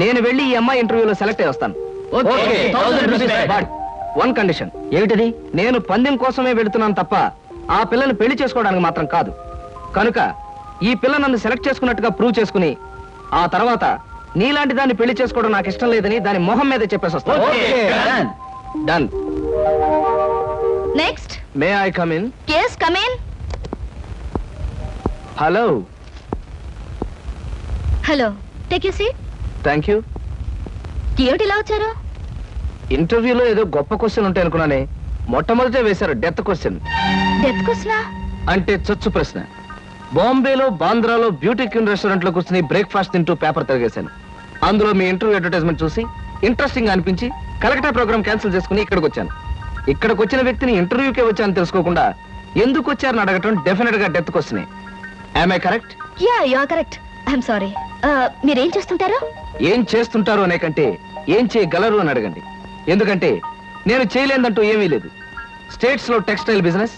నేను వెళ్ళి ఈ అమ్మాయి ఇంటర్వ్యూలో సెలెక్ట్ అయ్యి వస్తాను. Okay, 1000 rupees bet. But one condition. ఏమిటది? నేను పందెం కోసమే వెళుతున్నాను తప్ప ఆ పిల్లని పెళ్లి చేసుకోవడానికి మాత్రం కాదు. కనుక ఈ పిల్ల నన్ను సెలెక్ట్ చేసుకున్నట్టుగా ప్రూవ్ చేసుకుని ఆ తర్వాత నీలాంటి దాన్ని పెళ్లి చేసుకోవడం నాకు ఇష్టం లేదని దాని మొహం మీద చెప్పేసి వస్తాను. Done. Next. May I come in? yes, come in. Hello. Hello, take you seat. Thank you. ఏమిటి ఇలా వచ్చారు? ఇంటర్వ్యూలో ఏదో గొప్ప క్వశ్చన్ ఉంటాయి అనుకున్నానే, మొట్టమొదటే వేశారు డెత్ క్వశ్చన్. డెత్ క్వశ్చనా? అంటే చచ్చు ప్రశ్న. బాంబేలో, బాంద్రాలో బ్యూటీ క్వీన్ రెస్టారెంట్ లో కూర్చుని బ్రేక్ఫాస్ట్ తింటూ పేపర్ తిరిగేశాను. అందులో మీ ఇంటర్వ్యూ అడ్వర్టైజ్మెంట్ చూసి ఇంట్రెస్టింగ్ గా అనిపించి కలెక్టా ప్రోగ్రామ్ క్యాన్సిల్ చేసుకుని ఇక్కడికి వచ్చాను. ఇక్కడికి వచ్చిన వ్యక్తిని ఇంటర్వ్యూకే వచ్చాను తెలుసుకోకుండా ఎందుకు వచ్చారని అడగటం డెఫినెట్ గా డెత్ క్వశ్చనే. Am I correct? Ya, you are correct. I'm sorry. మీరేం చేస్తుంటారు? ఏం చేస్తుంటారు అనే కంటే ఏం చేయగలరు అని అడగండి. ఎందుకంటే నేను చేయలేదంటూ ఏమీ లేదు. స్టేట్స్ లో టెక్స్టైల్ బిజినెస్,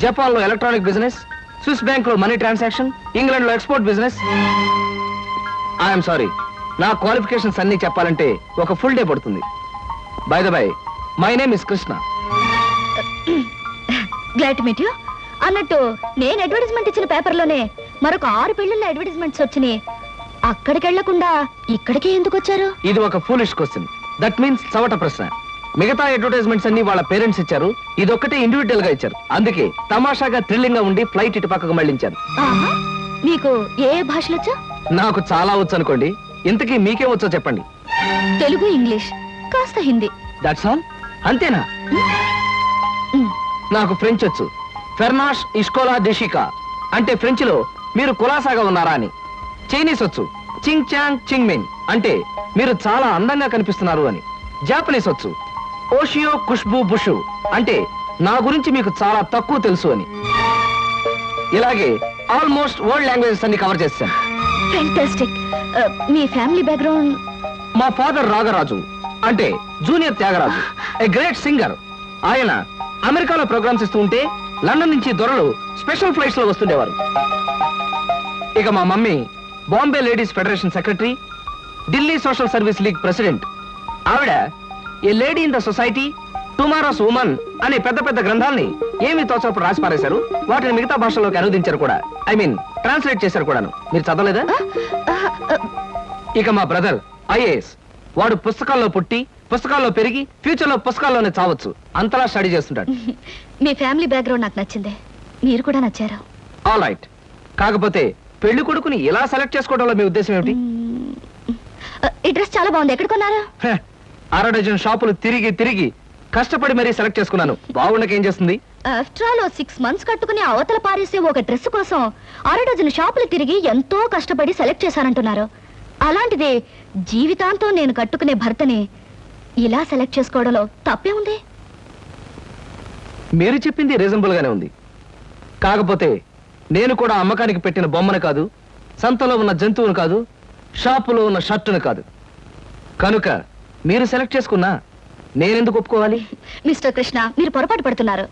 జపాన్ లో ఎలక్ట్రానిక్ బిజినెస్, స్విస్ బ్యాంక్ లో మనీ ట్రాన్సాక్షన్, ఇంగ్లాండ్ లో ఎక్స్పోర్ట్ బిజినెస్. ఐఎమ్ సారీ, నా క్వాలిఫికేషన్స్ అన్ని చెప్పాలంటే ఒక ఫుల్ డే పడుతుంది. By the by, my name is Krishna. Glad to meet you. అన్నట్టు నేను అడ్వర్టైజ్మెంట్ ఇచ్చిన పేపర్లోనే మరొక 6 పెళ్లిళ్ళ అడ్వర్టైజ్మెంట్స్ వచ్చినాయి. అక్కడికి వెళ్లకుండా ఇక్కడికే ఎందుకు వచ్చారు? ఇది ఒక ఫూలిష్ క్వశ్చన్. దట్ మీన్స్ చవట ప్రశ్న. మిగతా అడ్వర్టైజ్మెంట్స్ అన్ని వాళ్ళ పేరెంట్స్ ఇచ్చారు, ఇదొక్కటే ఇండివిజువల్ గా ఇచ్చారు. అందుకే తమాషాగా థ్రిల్లింగ్ గా ఉండి ఫ్లైట్ ఇటు పక్కకు మళ్ళించారు. ఆహా, మీకు ఏ భాషలొచ్చా? నాకు చాలా వచ్చు అనుకోండి. ఇంతకీ మీకే వచ్చో చెప్పండి. తెలుగు, ఇంగ్లీష్, కాస్త హిందీ. That's all? అంతేనా? నాకు ఫ్రెంచ్ వచ్చు. ఫెర్నాష్ ఇస్కోలా డెషికా అంటే ఫ్రెంచ్ లో మీరు కులాసాగా ఉన్నారా అని. చైనీస్ వచ్చు. చింగ్ చాంగ్ చింగ్ మిన్ అంటే మీరు చాలా అందంగా కనిపిస్తున్నారు అని. జాపనీస్ వచ్చు. ఓషియో ఖుష్బూ బుషు అంటే నా గురించి మీకు చాలా తక్కువ తెలుసు అని. ఇలాగే ఆల్మోస్ట్ వరల్డ్ లాంగ్వేజెస్ అన్ని కవర్ చేశాను. ఫెంటాస్టిక్. మీ ఫ్యామిలీ బ్యాక్గ్రౌండ్? మా ఫాదర్ రాగరాజు అంటే junior Thyagaraju, a great singer. ఆయన అమెరికాలో ప్రోగ్రామ్స్ ఇస్తూ ఉంటే లండన్ నుంచి దొరలు స్పెషల్ ఫ్లైట్స్ లో వస్తుండేవారు. ఇక మా mummy Bombay ladies federation secretary, Delhi social service league president. ఆవిడ a lady in the society, tomorrow's woman అనే పెద్ద పెద్ద గ్రంథాల్ని ఏమి తోచప్పుడు రాసి పారేశారు. వాటిని మిగతా భాషల్లోకి అనుదించారు కూడా. ఐ మీన్ ట్రాన్స్లేట్ చేశారు కూడాను. మీరు చదవలేదా? ఇక మా బ్రదర్ ఐఏఎస్. వాడు పుస్తకాల్లో పుట్టి పుస్తకాల్లో పెరిగి ఫ్యూచర్ లో పుస్తకాల్లోనే చావచ్చు. అంతలా స్టడీ చేస్తుంటాడు. మీ ఫ్యామిలీ బ్యాక్గ్రౌండ్ నాకు నచ్చింది. మీరు కూడా నచ్చారు. All right. కాకపోతే పెళ్లి కొడుకుని ఇలా సెలెక్ట్ చేసుకోవడంలో మీ ఉద్దేశం ఏమిటి? ఈ డ్రెస్ చాలా బాగుంది. ఎక్కడ కొన్నారు? అర డజన్ షాపులు తిరిగి తిరిగి కష్టపడి మరీ సెలెక్ట్ చేసుకున్నాను. బాగుండకేం చేస్తుంది? ఆఫ్టర్ ఆల్ 6 months కట్టుకుని అవతల పారేసే ఒక డ్రెస్ కోసం 6 డజన్ షాపులు తిరిగి ఎంతో కష్టపడి సెలెక్ట్ చేశానంటున్నారు. అలాంటిది జీవితాంతం నేను కట్టుకునే భర్తని ఇలా సెలెక్ట్ చేసుకోవడంలో తప్పే ఉంది. మీరు చెప్పింది రీజనబుల్ గానే ఉంది. కాకపోతే నేను కూడా అమ్మకానికి పెట్టిన బొమ్మను కాదు, సంతలో ఉన్న జంతువును కాదు, షాపులో ఉన్న షర్టును కాదు. కనుక మీరు సెలెక్ట్ చేసుకున్నా నేనెందుకు ఒప్పుకోవాలి? మిస్టర్ కృష్ణ, మీరు పొరపాటు పడుతున్నారు.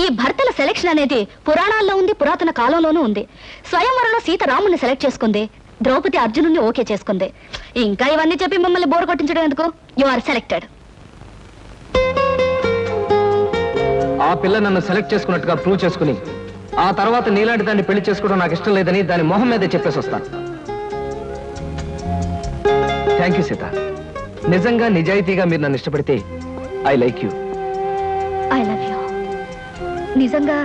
ఈ భర్తల సెలెక్షన్ అనేది పురాణాల్లో ఉంది, పురాతన కాలంలోనూ ఉంది. స్వయంవరంలో సీత రాముని సెలెక్ట్ చేసుకుంది, ద్రౌపది అర్జునుని ఓకే చేసుకుంది. ఇంకా ఇవన్నీ చెప్పి మిమ్మల్ని బోర్ కొట్టించడం ఎందుకు? You are selected. ఆ పిల్ల నన్ను సెలెక్ట్ చేసుకున్నట్టుగా ప్రూవ్ చేసుకుని ఆ తర్వాత నీలాంటి దాన్ని పెళ్లి చేసుకోవడం నాకు ఇష్టం లేదని దాని మొహం మీదే చెప్పేసి వస్తాను. Thank you Sita. నిజంగా నిజాయితీగా మీరు నన్ను ఇష్టపడితే I like you. I love you. నిజంగా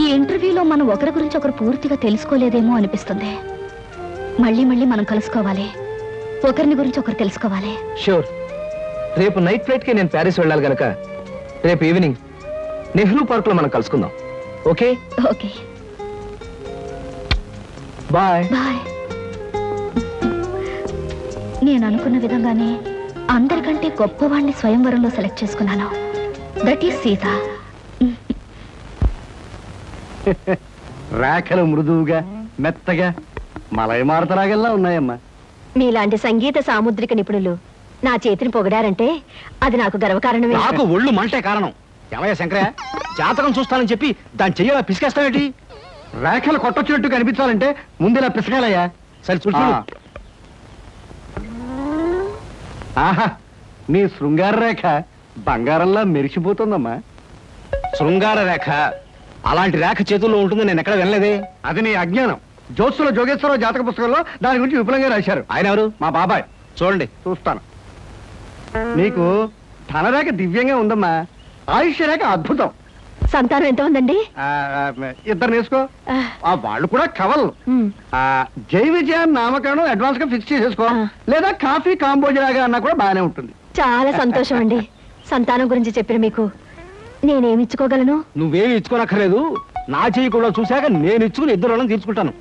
ఈ ఇంటర్వ్యూలో మనం ఒకరి గురించి ఒకరు పూర్తిగా తెలుసుకోలేదేమో అనిపిస్తుంది. మళ్ళీ మళ్ళీ మనం కలుసుకోవాలి, ఒకరిని గురించి ఒకరు తెలుసుకోవాలి. షూర్. రేపు నైట్ ఫ్లైట్ కి నేను ప్యారిస్ వెళ్ళాలి గనక రేపు ఈవినింగ్ నెహ్రూ పార్క్ లో మనం కలుసుకుందాం. ఓకే? ఓకే. బాయ్. బాయ్. నేను అనుకున్న విధంగానే అందరికంటే గొప్పవాణ్ణి స్వయంవరంలో సెలెక్ట్ చేసుకున్నాను. That is Sita. రేఖలు మృదువుగా మెత్తగా మలయమారుతలాగల్లా ఉన్నాయమ్మా. మీలాంటి సంగీత సాముద్రిక నిపుణులు నా చేతిని పొగిడారంటే అది నాకు గర్వకారణమే. నాకు ఒళ్ళు మంటే కారణం. ఏమయ్య శంకరయ్య, జాతకం చూస్తానని చెప్పి దాన్ని చెయ్యాలా పిసికేస్తావేటి? రేఖలు కొట్టొచ్చినట్టు కనిపించాలంటే ముందులా పిసకాలయ్యా. సరే చూడు. ఆహా, నీ శృంగార రేఖ బంగారంలా మెరిసిపోతుందమ్మా. శృంగార రేఖ అలాంటి రేఖ చేతుల్లో ఉంటుంది నేను ఎక్కడ వినలేదే. అది నీ అజ్ఞానం. జ్యోత్సుల జోగేశ్వరరావు జాతక పుస్తకంలో దాని గురించి విపులంగా రాశారు. ఆయన ఎవరు? మా బాబాయ్. చూడండి, చూస్తాను. నీకు ధనరేఖ దివ్యంగా ఉందమ్మా. ఆయుష్ రేఖ అద్భుతం. సంతానం ఎంత ఉందండి? ఇద్దరు నేర్చుకో. వాళ్ళు కూడా కవల్. జై విజయాన్ని నామకరణం అడ్వాన్స్ గా ఫిక్స్ చేసేసుకో. లేదా కాఫీ కాంబోజలాగా అన్నా కూడా బాగానే ఉంటుంది. చాలా సంతోషం అండి. సంతానం గురించి చెప్పిన మీకు నేనేమి ఇచ్చుకోగలను? నువ్వేమి ఇచ్చుకోనక్కర్లేదు. నా చెయ్యి కూడా చూశాక నేను ఇచ్చుకుని ఇద్దరు వాళ్ళని తీర్చుకుంటాను.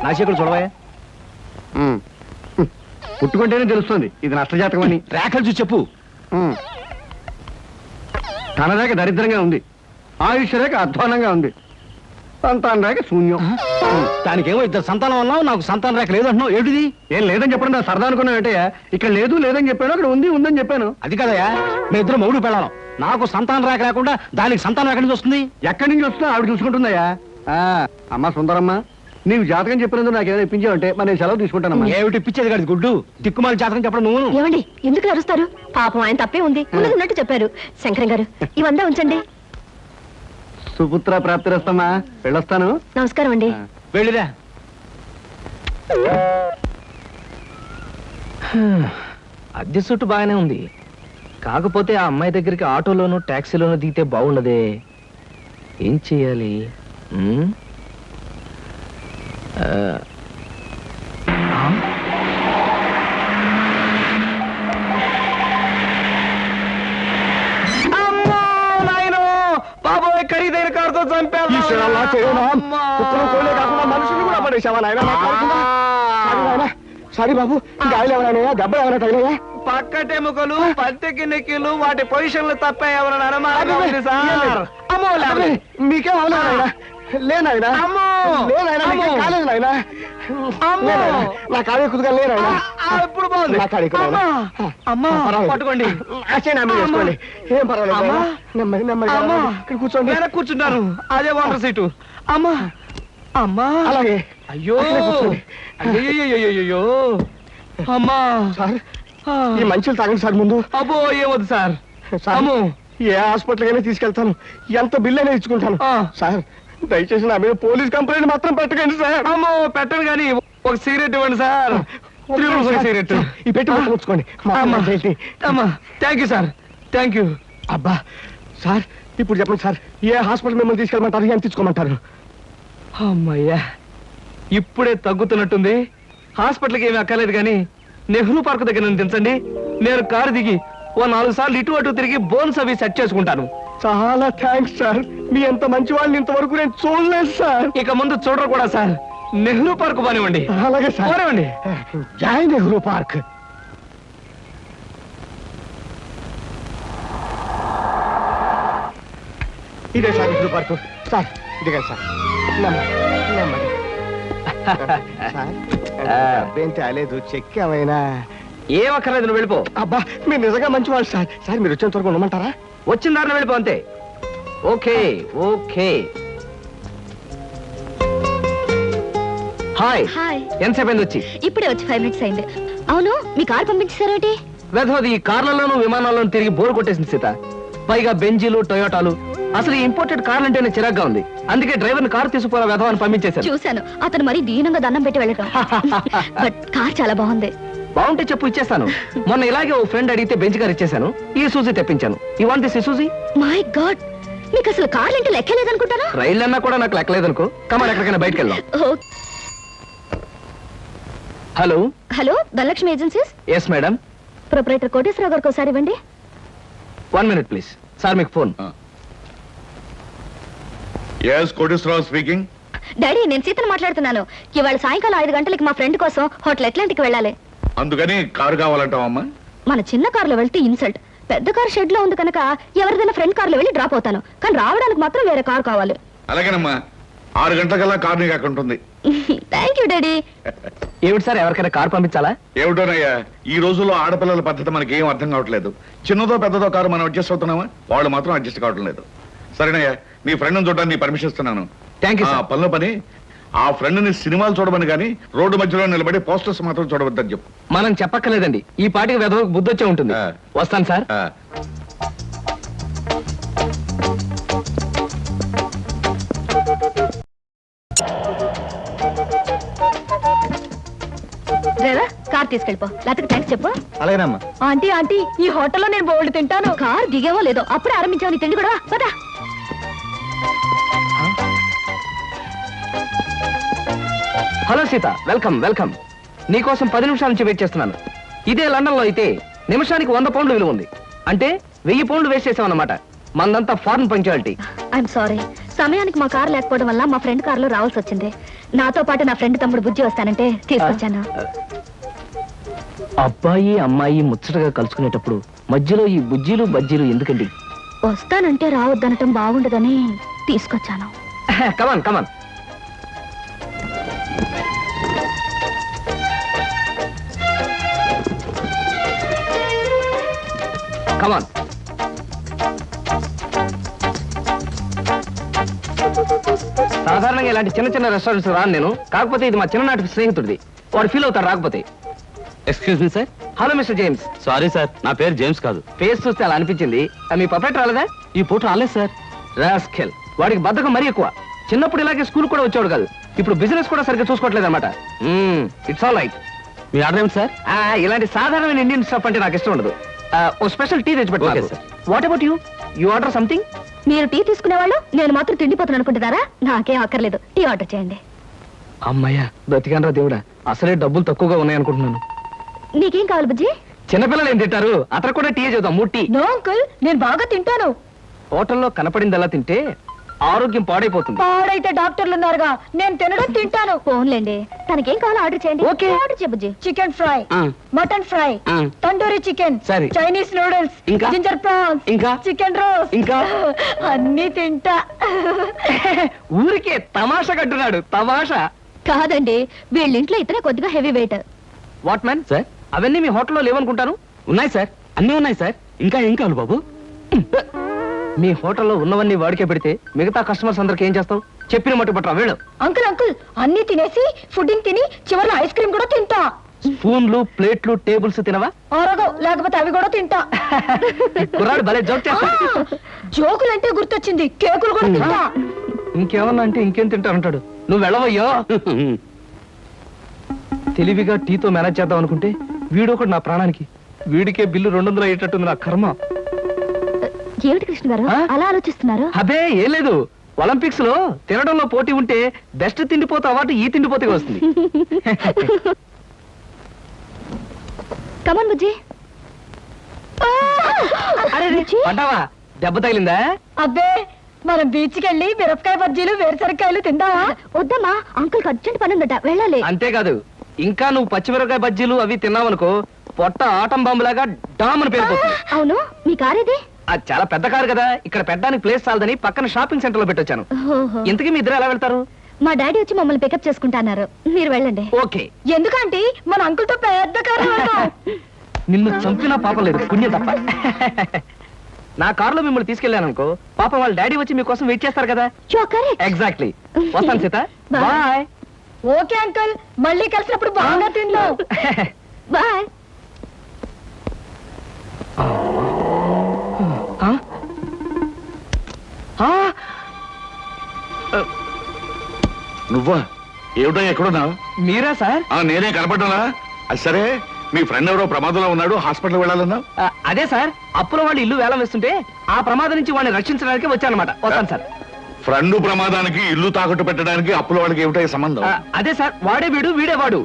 నా చెయ్యి కూడా చూడవా. పుట్టుకుంటేనే తెలుస్తుంది ఇది నష్టజాతకం అని. రేఖలు చూసి చెప్పు. ధనరేఖ దరిద్రంగా ఉంది, ఆయుష్ రేఖ అధ్వానంగా ఉంది, సంతాన రేఖ శూన్యం. దానికేమో ఇద్దరు సంతానం అన్నావు, నాకు సంతాన రేఖ లేదు అంటున్నావు. ఏంటిది? ఏం లేదని చెప్పడం నా సరదా అనుకున్నావు ఏంటయ్యా? ఇక్కడ లేదు లేదని చెప్పాను, అక్కడ ఉంది ఉందని చెప్పాను. అది కదయ్యా, మీ ఇద్దరు మౌడు పెళ్ళాం. నాకు సంతాన రేఖ లేకుండా దానికి సంతానం ఎక్కడి నుంచి వస్తుంది? ఎక్కడి నుంచి వస్తుందో ఆవిడ చూసుకుంటుందయ్యా. అమ్మా సుందరమ్మ, నీవు జాతకం చెప్పినందుకు నాకేమైనా ఇప్పించావంటే మరి నేను సెలవు తీసుకుంటానమ్మా. ఏమిటి ఇప్పించేది కాదు గుడ్డు, దిక్కుమాలి జాతకం చెప్పడం నువ్వు. ఏమండి, ఎందుకు అరుస్తారు? పాపం ఆయన తప్పే ఉంది, ఉన్నట్టు చెప్పారు. శంకరం గారు, ఇవంతా ఉంచండి. సుపుత్ర ప్రాప్తిరస్తమ్మా, వెళ్ళొస్తాను. నమస్కారం అండి. వెళ్ళిరా. అద్దె చుట్టూ బాగానే ఉంది, కాకపోతే ఆ అమ్మాయి దగ్గరికి ఆటోలోను ట్యాక్సీలోను దిగితే బాగుండదే. ఏం చెయ్యాలి? బాబోయ్, ఖరీదైన కారుతో చంపాను. మనుషులు కూడా పడేసావా నాయన? సారీ బాబు, గాయలు ఎవరైనా దెబ్బ ఎవరైనా తగిలాయా? పక్కటెముకలు, పత్తికి నెక్కిలు, వాటి పొజిషన్లు తప్ప ఎవరైనా అనుమానం ఉంది సార్. అమ్మో, మీకేం అవలేదు నాయనా? లేనాయనా? కాలేదు నాయనా. నా కాడే కుదుగా లేనాయనా? ఇప్పుడు బాగుంది. నా కాడే అమ్మా, పట్టుకోండి. వేసుకోండి, ఏం పర్వాలేదు. నెమ్మది నెమ్మది ఇక్కడ కూర్చోండి. కూర్చుంటాను, అదే వాటర్ సీటు. అమ్మా అమ్మా, అలాగే. అయ్యో అయ్యో అమ్మా. సార్, ఈ మంచులు తాగండి సార్ ముందు. అబ్బో, ఏమొద్దు సార్. అమ్మో, ఏ హాస్పిటల్ అయినా తీసుకెళ్తాను, ఎంత బిల్ అయినా ఇచ్చుకుంటాను. సార్, దయచేసి నా మీద పోలీస్ కంప్లైంట్ మాత్రం పెట్టకండి సార్. అమ్మో, పెట్టను కానీ ఒక సిగరెట్ ఇవ్వండి సార్. సిగరెట్ ఈ పెట్టి ముచ్చుకోండి. అమ్మా, thank you sir, thank you. అబ్బా సార్, ఇప్పుడు చెప్పండి సార్, ఏ హాస్పిటల్ మిమ్మల్ని తీసుకెళ్ళమంటారు, ఎంత తీసుకోమంటారు? అమ్మయ్యా, ఇప్పుడే తగ్గుతున్నట్టుంది. హాస్పిటల్కి ఏమీ అక్కర్లేదు కానీ నెహ్రూ పార్క్ దగ్గర నన్ను దించండి. నేను కారు దిగి ఓ 4 సార్లు ఇటు అటు తిరిగి బోన్స్ అవి సెట్ చేసుకుంటాను. చాలా థ్యాంక్స్ సార్, మీ ఎంత మంచి వాళ్ళని ఇంతవరకు నేను చూడలేదు సార్. ఇక ముందు చూడరు కూడా సార్. నెహ్రూ పార్క్ పోనివ్వండి. అలాగే సార్, పోనివ్వండి. జై నెహ్రూ పార్క్. ఇదే సార్ నెహ్రూ పార్క్. సార్ ఇదిగా సార్, నెమ్మది. అబ్బేం తేలేదు, చెక్ ఏమైనా? ఏం అక్కర్లేదు, నువ్వు వెళ్ళిపో. అబ్బా, మీరు నిజంగా మంచి వాళ్ళు సార్. సార్, మీరు వచ్చేంత వరకు ఉండమంటారా? వచ్చిన దారిలో వెళ్ళిపో అంతే. Okay okay. హాయ్. హాయ్. ఎంతసేపు అయింది వచ్చి? ఇప్పుడే వచ్చి 5 minutes అయింది. అవును, మీ కార్ పంపించారేంటి? వెధవది ఈ కార్లలోనూ విమానాల్లోనూ తిరిగి బోరు కొట్టేసింది సీత. పైగా బెంజీలు, టొయోటాలు. అసలు ఈ ఇంపోర్టెడ్ కార్లు అంటేనే చిరాగ్గా ఉంది. అందుకే డ్రైవర్ని కారు తీసుకుపోరా వెధవని పంపించేశాను. చూశాను, అతను మరీ దీనంగా దండం పెట్టి వెళ్ళటం. బట్ కార్ చాలా బాగుంది. బాగుంటే చెప్పు, ఇచ్చేస్తాను. మొన్న ఇలాగే ఓ ఫ్రెండ్ అడిగితే బెంచ్ కార్ ఇచ్చేసాను. ఈ సూజీ తెప్పించాను. I want this Suzy. My God, మీకు అసలు కార్లు అంటే లెక్కలేదనుకుంటారా? రైళ్ళు అన్నా కూడా నాకు లెక్కలేదనుకో. కమాన్, ఎక్కడికైనా బయటకు వెళ్దాం. Hello hello, Dhanalakshmi agencies. Yes madam. Proprietor Koteswararao గారికి ఒకసారి ఇవ్వండి. 1 minute ప్లీజ్. సార్ మీకు phone. yes Koteswararao speaking. Daddy, నేను సీతను మాట్లాడుతున్నాను. ఇవాళ సాయంకాలం 5 గంటలకి మా ఫ్రెండ్ కోసం హోటల్ అట్లాంటికి వెళ్ళాలి. అందుకని కారు కావాలంటావమ్మా? మన చిన్న కారులో వెళ్తే ఇన్సల్ట్. పెద్ద కారు షెడ్ లో ఉంది కనుక ఎవరిదైనా ఫ్రెండ్ కారులో వెళ్ళి డ్రాప్ అవుతాను. కానీ రావడానికి మాత్రం వేరే కారు కావాలి. అలాగేనమ్మా, 6 గంటలకల్లా కారు నీకు అక్కడ ఉంటుంది. Thank you daddy. ఏమిటి సార్, ఎవరికైనా కారు పంపించాలా? ఏమిటోనయ్యా, ఈ రోజుల్లో ఆడపిల్లల పద్ధతి మనకి ఏం అర్థం కావట్లేదు. చిన్నదో పెద్దదో కారు మనం అడ్జస్ట్ అవుతున్నామా, వాళ్ళు మాత్రం అడ్జస్ట్ కావటం లేదు. సరేనయ్యా, నీ ఫ్రెండ్ చూడడానికి నీ పర్మిషన్ ఇస్తున్నాను. Thank you. పనిలో పని, ఆ ఫ్రెండ్ ని సినిమాలు చూడమని కానీ రోడ్డు మధ్యలో నిలబడి పోస్టర్స్ మాత్రం చూడవద్దని చెప్పు. మనం చెప్పక్కర్లేదండి, ఈ పాటికి వెధవకు బుద్ధి వచ్చే ఉంటుంది. వస్తాను సార్. Driver, car తీసుకెళ్ళిపో. లేకపోతే థ్యాంక్స్ చెప్పు. అలాగేనమ్మా. ఆంటీ ఆంటీ, ఈ హోటల్లో నేను బోల్డ్ తింటాను. కార్ దిగేవో లేదో అప్పుడే ఆరంభించావు నీ తిండి కూడా. పదా. Hello Sita, welcome welcome. నీకోసం 10 నిమిషాల నుంచి వెయిట్ చేస్తున్నాను. ఇదే లండన్ లో అయితే నిమిషానికి 100 పౌండ్లు విలువ ఉంది. అంటే 1000 పౌండ్లు వేస్ట్ చేసామన్నమాట. మందంతా ఫారెన్ పంక్చువాలిటీ. ఐఎమ్ సారీ, సమయానికి మా కార్ లేకపోవడం వల్ల మా ఫ్రెండ్ కారులో రావాల్సి వచ్చింది. నాతో పాటు నా ఫ్రెండ్ తమ్ముడు బుజ్జి వస్తానంటే తీసుకొచ్చాను. అబ్బాయి అమ్మాయి ముచ్చటగా కలుసుకునేటప్పుడు మధ్యలో ఈ బుజ్జీలు బజ్జీలు ఎందుకండి? వస్తానంటే రావద్దనటం బాగుండదని తీసుకొచ్చాను. కమాన్ కమాన్. కమాన్. సాధారణంగా ఇలాంటి చిన్న చిన్న రెస్టారెంట్స్ రాను నేను. కాకపోతే ఇది మా చిన్ననాటి స్నేహితుడిది. వాడు ఫీల్ అవుతాడు రాకపోతే. Excuse me sir. Hello mister James. Sorry sir, నా పేరు జేమ్స్ కాదు. ఫేస్ చూస్తే అలా అనిపించింది. మీ పర్ఫెక్ట్ రాలేదా? ఈ పూట రాలేదు సార్. రాస్కెల్, వాడికి బద్ధకం మరీ ఎక్కువ. చిన్నప్పుడు ఇలాగే స్కూల్ కూడా వచ్చేవాడు కాదు. ఇప్పుడు బిజినెస్ కూడా సరిగ్గా చూసుకోవట్లేదు అనమాట. It's all right. Me order ఏమిటి సార్? ఇలాంటి సాధారణమైన ఇండియన్ స్టఫ్ అంటే నాకు ఇష్టం ఉండదు. ఓ స్పెషల్ టీ తెచ్చి Okay, పెట్టాలి. sir. What about you order something? మీరు టీ తీసుకునేవాళ్ళు నేను మాత్రం తిండిపోతాను అనుకుంటున్నారా? నాకేం అక్కర్లేదు, టీ ఆర్డర్ చేయండి. అమ్మయ్యా బ్రతికానరా దేవుడా, అసలే డబ్బులు తక్కువగా ఉన్నాయి అనుకుంటున్నాను. నీకేం కావాలి బుజ్జి? చిన్నపిల్లలు ఏం తింటారు, అతను కూడా టీ చేద్దాం. 3 టీ. నో అంకుల్, నేను బాగా తింటాను. హోటల్లో కనపడిందల్లా తింటే ఆరోగ్యం పాడైపోతుంది. పాడైతే డాక్టర్లు ఉన్నారుగా, నేను తినడం తింటాను. ఫోన్లేండి, తనకేం కావాలో ఆర్డర్ చేయండి. ఓకే. ఆర్డర్ చేయ బుజ్జి. చికెన్ ఫ్రై, ఆ. మటన్ ఫ్రై, ఆ. తందూరి చికెన్, సరే. చైనీస్ నూడిల్స్, ఇంకా? జింజర్ ప్రాన్స్, ఇంకా? చికెన్ రోస్, ఇంకా? అన్ని తింటా. ఊరికే తమాషా కట్టున్నాడు, తమాషా. కాదండి, వీళ్ళింట్లో ఇతనే కొద్దిగా heavy weight. What man sir? అవన్నీ మీ హోటల్లో లేవనుకుంటాను. ఉన్నాయి సార్, అన్నీ ఉన్నాయి సార్. ఇంకా ఏం కావాలి బాబు? మీ హోటల్లో ఉన్నవన్నీ వాడికే పెడితే మిగతా కస్టమర్స్ అందరికి ఏం చేస్తావు? చెప్పిన మట్టు పట్టరా వెళ్ళు. అంకుల్ అంకుల్, అన్ని తినేసి ఫుడ్డింగ్ తిని చివరిలో ఐస్ క్రీమ్ కూడా తింటా. స్పూన్లు, ప్లేట్లు, టేబుల్స్ తినవా? ఆరోగో, లేకపోతే అవి కూడా తింటా. కుర్రాడు భలే జోక్ చేస్తాడు. జోకులంటే గుర్తొచ్చింది, కేకులు కూడా తింటా. ఇంకేమన్నా అంటే ఇంకేం తింటానంటాడు. నువ్వు వెళ్ళవయ్యో. తెలివిగా టీతో మేనేజ్ చేద్దాం అనుకుంటే వీడొకడు నా ప్రాణానికి. వీడికే బిల్లు 200 అయ్యేటట్టుంది నా కర్మ. ఏమిటి కృష్ణ గారు ఆ? అలా ఆలోచిస్తున్నారు? అదే ఏం లేదు, ఒలింపిక్స్ లో తినడంలో పోటీ ఉంటే బెస్ట్ తిండిపోతే అవార్డు ఈ తిండిపోతే వస్తుంది. కమన్ బుజ్జి. అరే పడ్డావా? దెబ్బ తగిలిందా? అబ్బే, మనం బీచ్కి వెళ్ళి మిరపకాయ బజ్జీలు వేరుసరికాయలు తిందామా? వద్దమ్మా, అంకుల్ అర్జెంట్ పని ఉందట, వెళ్ళాలి. అంతేకాదు, ఇంకా నువ్వు పచ్చిమిరపకాయ బజ్జీలు అవి తిన్నావనుకో పొట్ట ఆటం బాంబులాగా డామ్ అని పేరుపోతుంది. అవును, మీ కార్ ఇది? అది చాలా పెద్ద కారు కదా, ఇక్కడ పెట్టడానికి ప్లేస్ చాలదని పక్కన షాపింగ్ సెంటర్ లో పెట్టొచ్చాను. ఓహో. ఇంతకీ మీ ఇద్దరు ఎలా వెళ్తారు? మా డాడీ వచ్చి మమ్మల్ని పికప్ చేసుకుంటున్నారు, మీరు వెళ్ళండి. ఓకే. ఎందుకంటే మన అంకుల్ తో పెద్ద కారు. నిన్ను చంపినా పాపం లేదు, పుణ్యం తప్ప. నా కారులో మిమ్మల్ని తీసుకెళ్ళాను అనుకో, పాపం వాళ్ళ డాడీ వచ్చి మీకోసం వెయిట్ చేస్తారు కదా. ఎగ్జాక్ట్లీ. వస్తాను Sita. Bye. Bye. Okay uncle, మళ్ళీ కలిసినప్పుడు బాగా తిందాం. బాయ్. నువ్వా? ఏమిటో ఎక్కడున్నా? మీరా సార్? నేనే కనపడ్డానా? అది సరే, మీ ఫ్రెండ్ ఎవరో ప్రమాదంలో ఉన్నాడు, హాస్పిటల్ వెళ్ళాలన్నా? అదే సార్, అప్పుల వాళ్ళు ఇల్లు వేలం వేస్తుంటే ఆ ప్రమాదం నుంచి వాడిని రక్షించడానికి వచ్చానమాట. వస్తాను సార్. ఫ్రెండ్ ప్రమాదానికి ఇల్లు తాకట్టు పెట్టడానికి అప్పుల వాళ్ళకి ఏమిటో సంబంధం? అదే సార్, వాడే వీడు వీడే వాడు.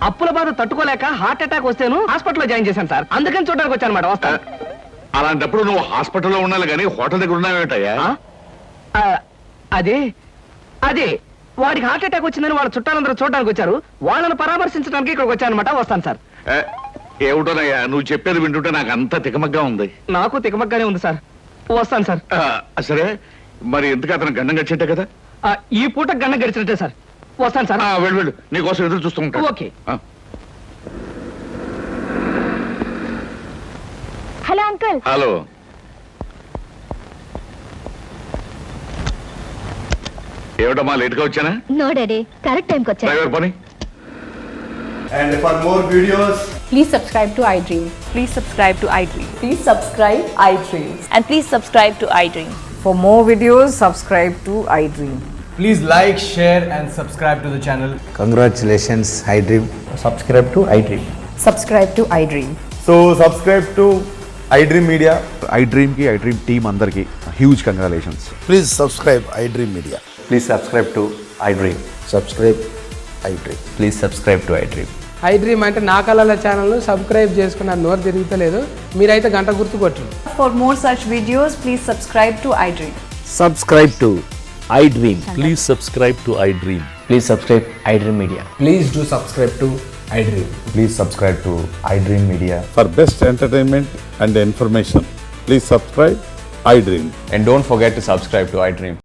అప్పుల బాధ తట్టుకోలేక హార్ట్ అటాక్ వస్తేను హాస్పిటల్లో జాయిన్ చేశాను సార్, అందుకని చూడడానికి వచ్చానమాట. వస్తాను. అలాంటప్పుడు నువ్వు హాస్పిటల్లో ఉండాలి కానీ హోటల్ దగ్గర ఉన్నావేటయ్యా? అదే అదే వాడికి హార్ట్ అటాక్ వచ్చిందని వాళ్ళ చుట్టాలందరూ చూడడానికి వచ్చారు, వాళ్ళని పరామర్శించడానికి ఇక్కడికి వచ్చానమాట. వస్తాను సార్. ఏమిటోనయ్యా నువ్వు చెప్పేది వింటుంటే నాకు అంత తికమగ్గా ఉంది. నాకు తికమగ్గానే ఉంది సార్. వస్తాను సార్. సరే, మరి ఎందుకు అతను గండం గడిచేట్టే కదా? ఈ పూట గండం గడిచినట్టే సార్. వస్తాను సార్. వెళ్ళు వెళ్ళు, నీకోసం ఎదురు చూస్తూ ఉంటాను. ఓకే. Hello uncle. హలో. ఏమిటమ్మా లేట్గా వచ్చానా? నో డాడీ, కరెక్ట్ టైంకి వచ్చాను. డ్రైవర్ పని. And for more videos, Please subscribe to iDream. Please subscribe to iDream. Please subscribe iDream. And please subscribe to iDream. For more videos, subscribe to iDream. please like, share and subscribe to the channel. Congratulations, iDream. Subscribe to iDream. Subscribe to iDream. So subscribe to iDream Media. iDream ki iDream team andarki huge congratulations. Please subscribe iDream Media. Please subscribe to iDream. Subscribe iDream. Please subscribe to iDream. iDream అంటే నా కళల channel subscribe చేసుకున్న నోరు తిరుగుతలేదు, మీరైతే గంట గుర్తు కొట్టండి. For more such videos, please subscribe to iDream. Subscribe to iDream. Please subscribe to iDream. Please subscribe iDream Media. Please do subscribe to iDream. Please subscribe to iDream Media. For best entertainment and information, please subscribe iDream. And don't forget to subscribe to iDream.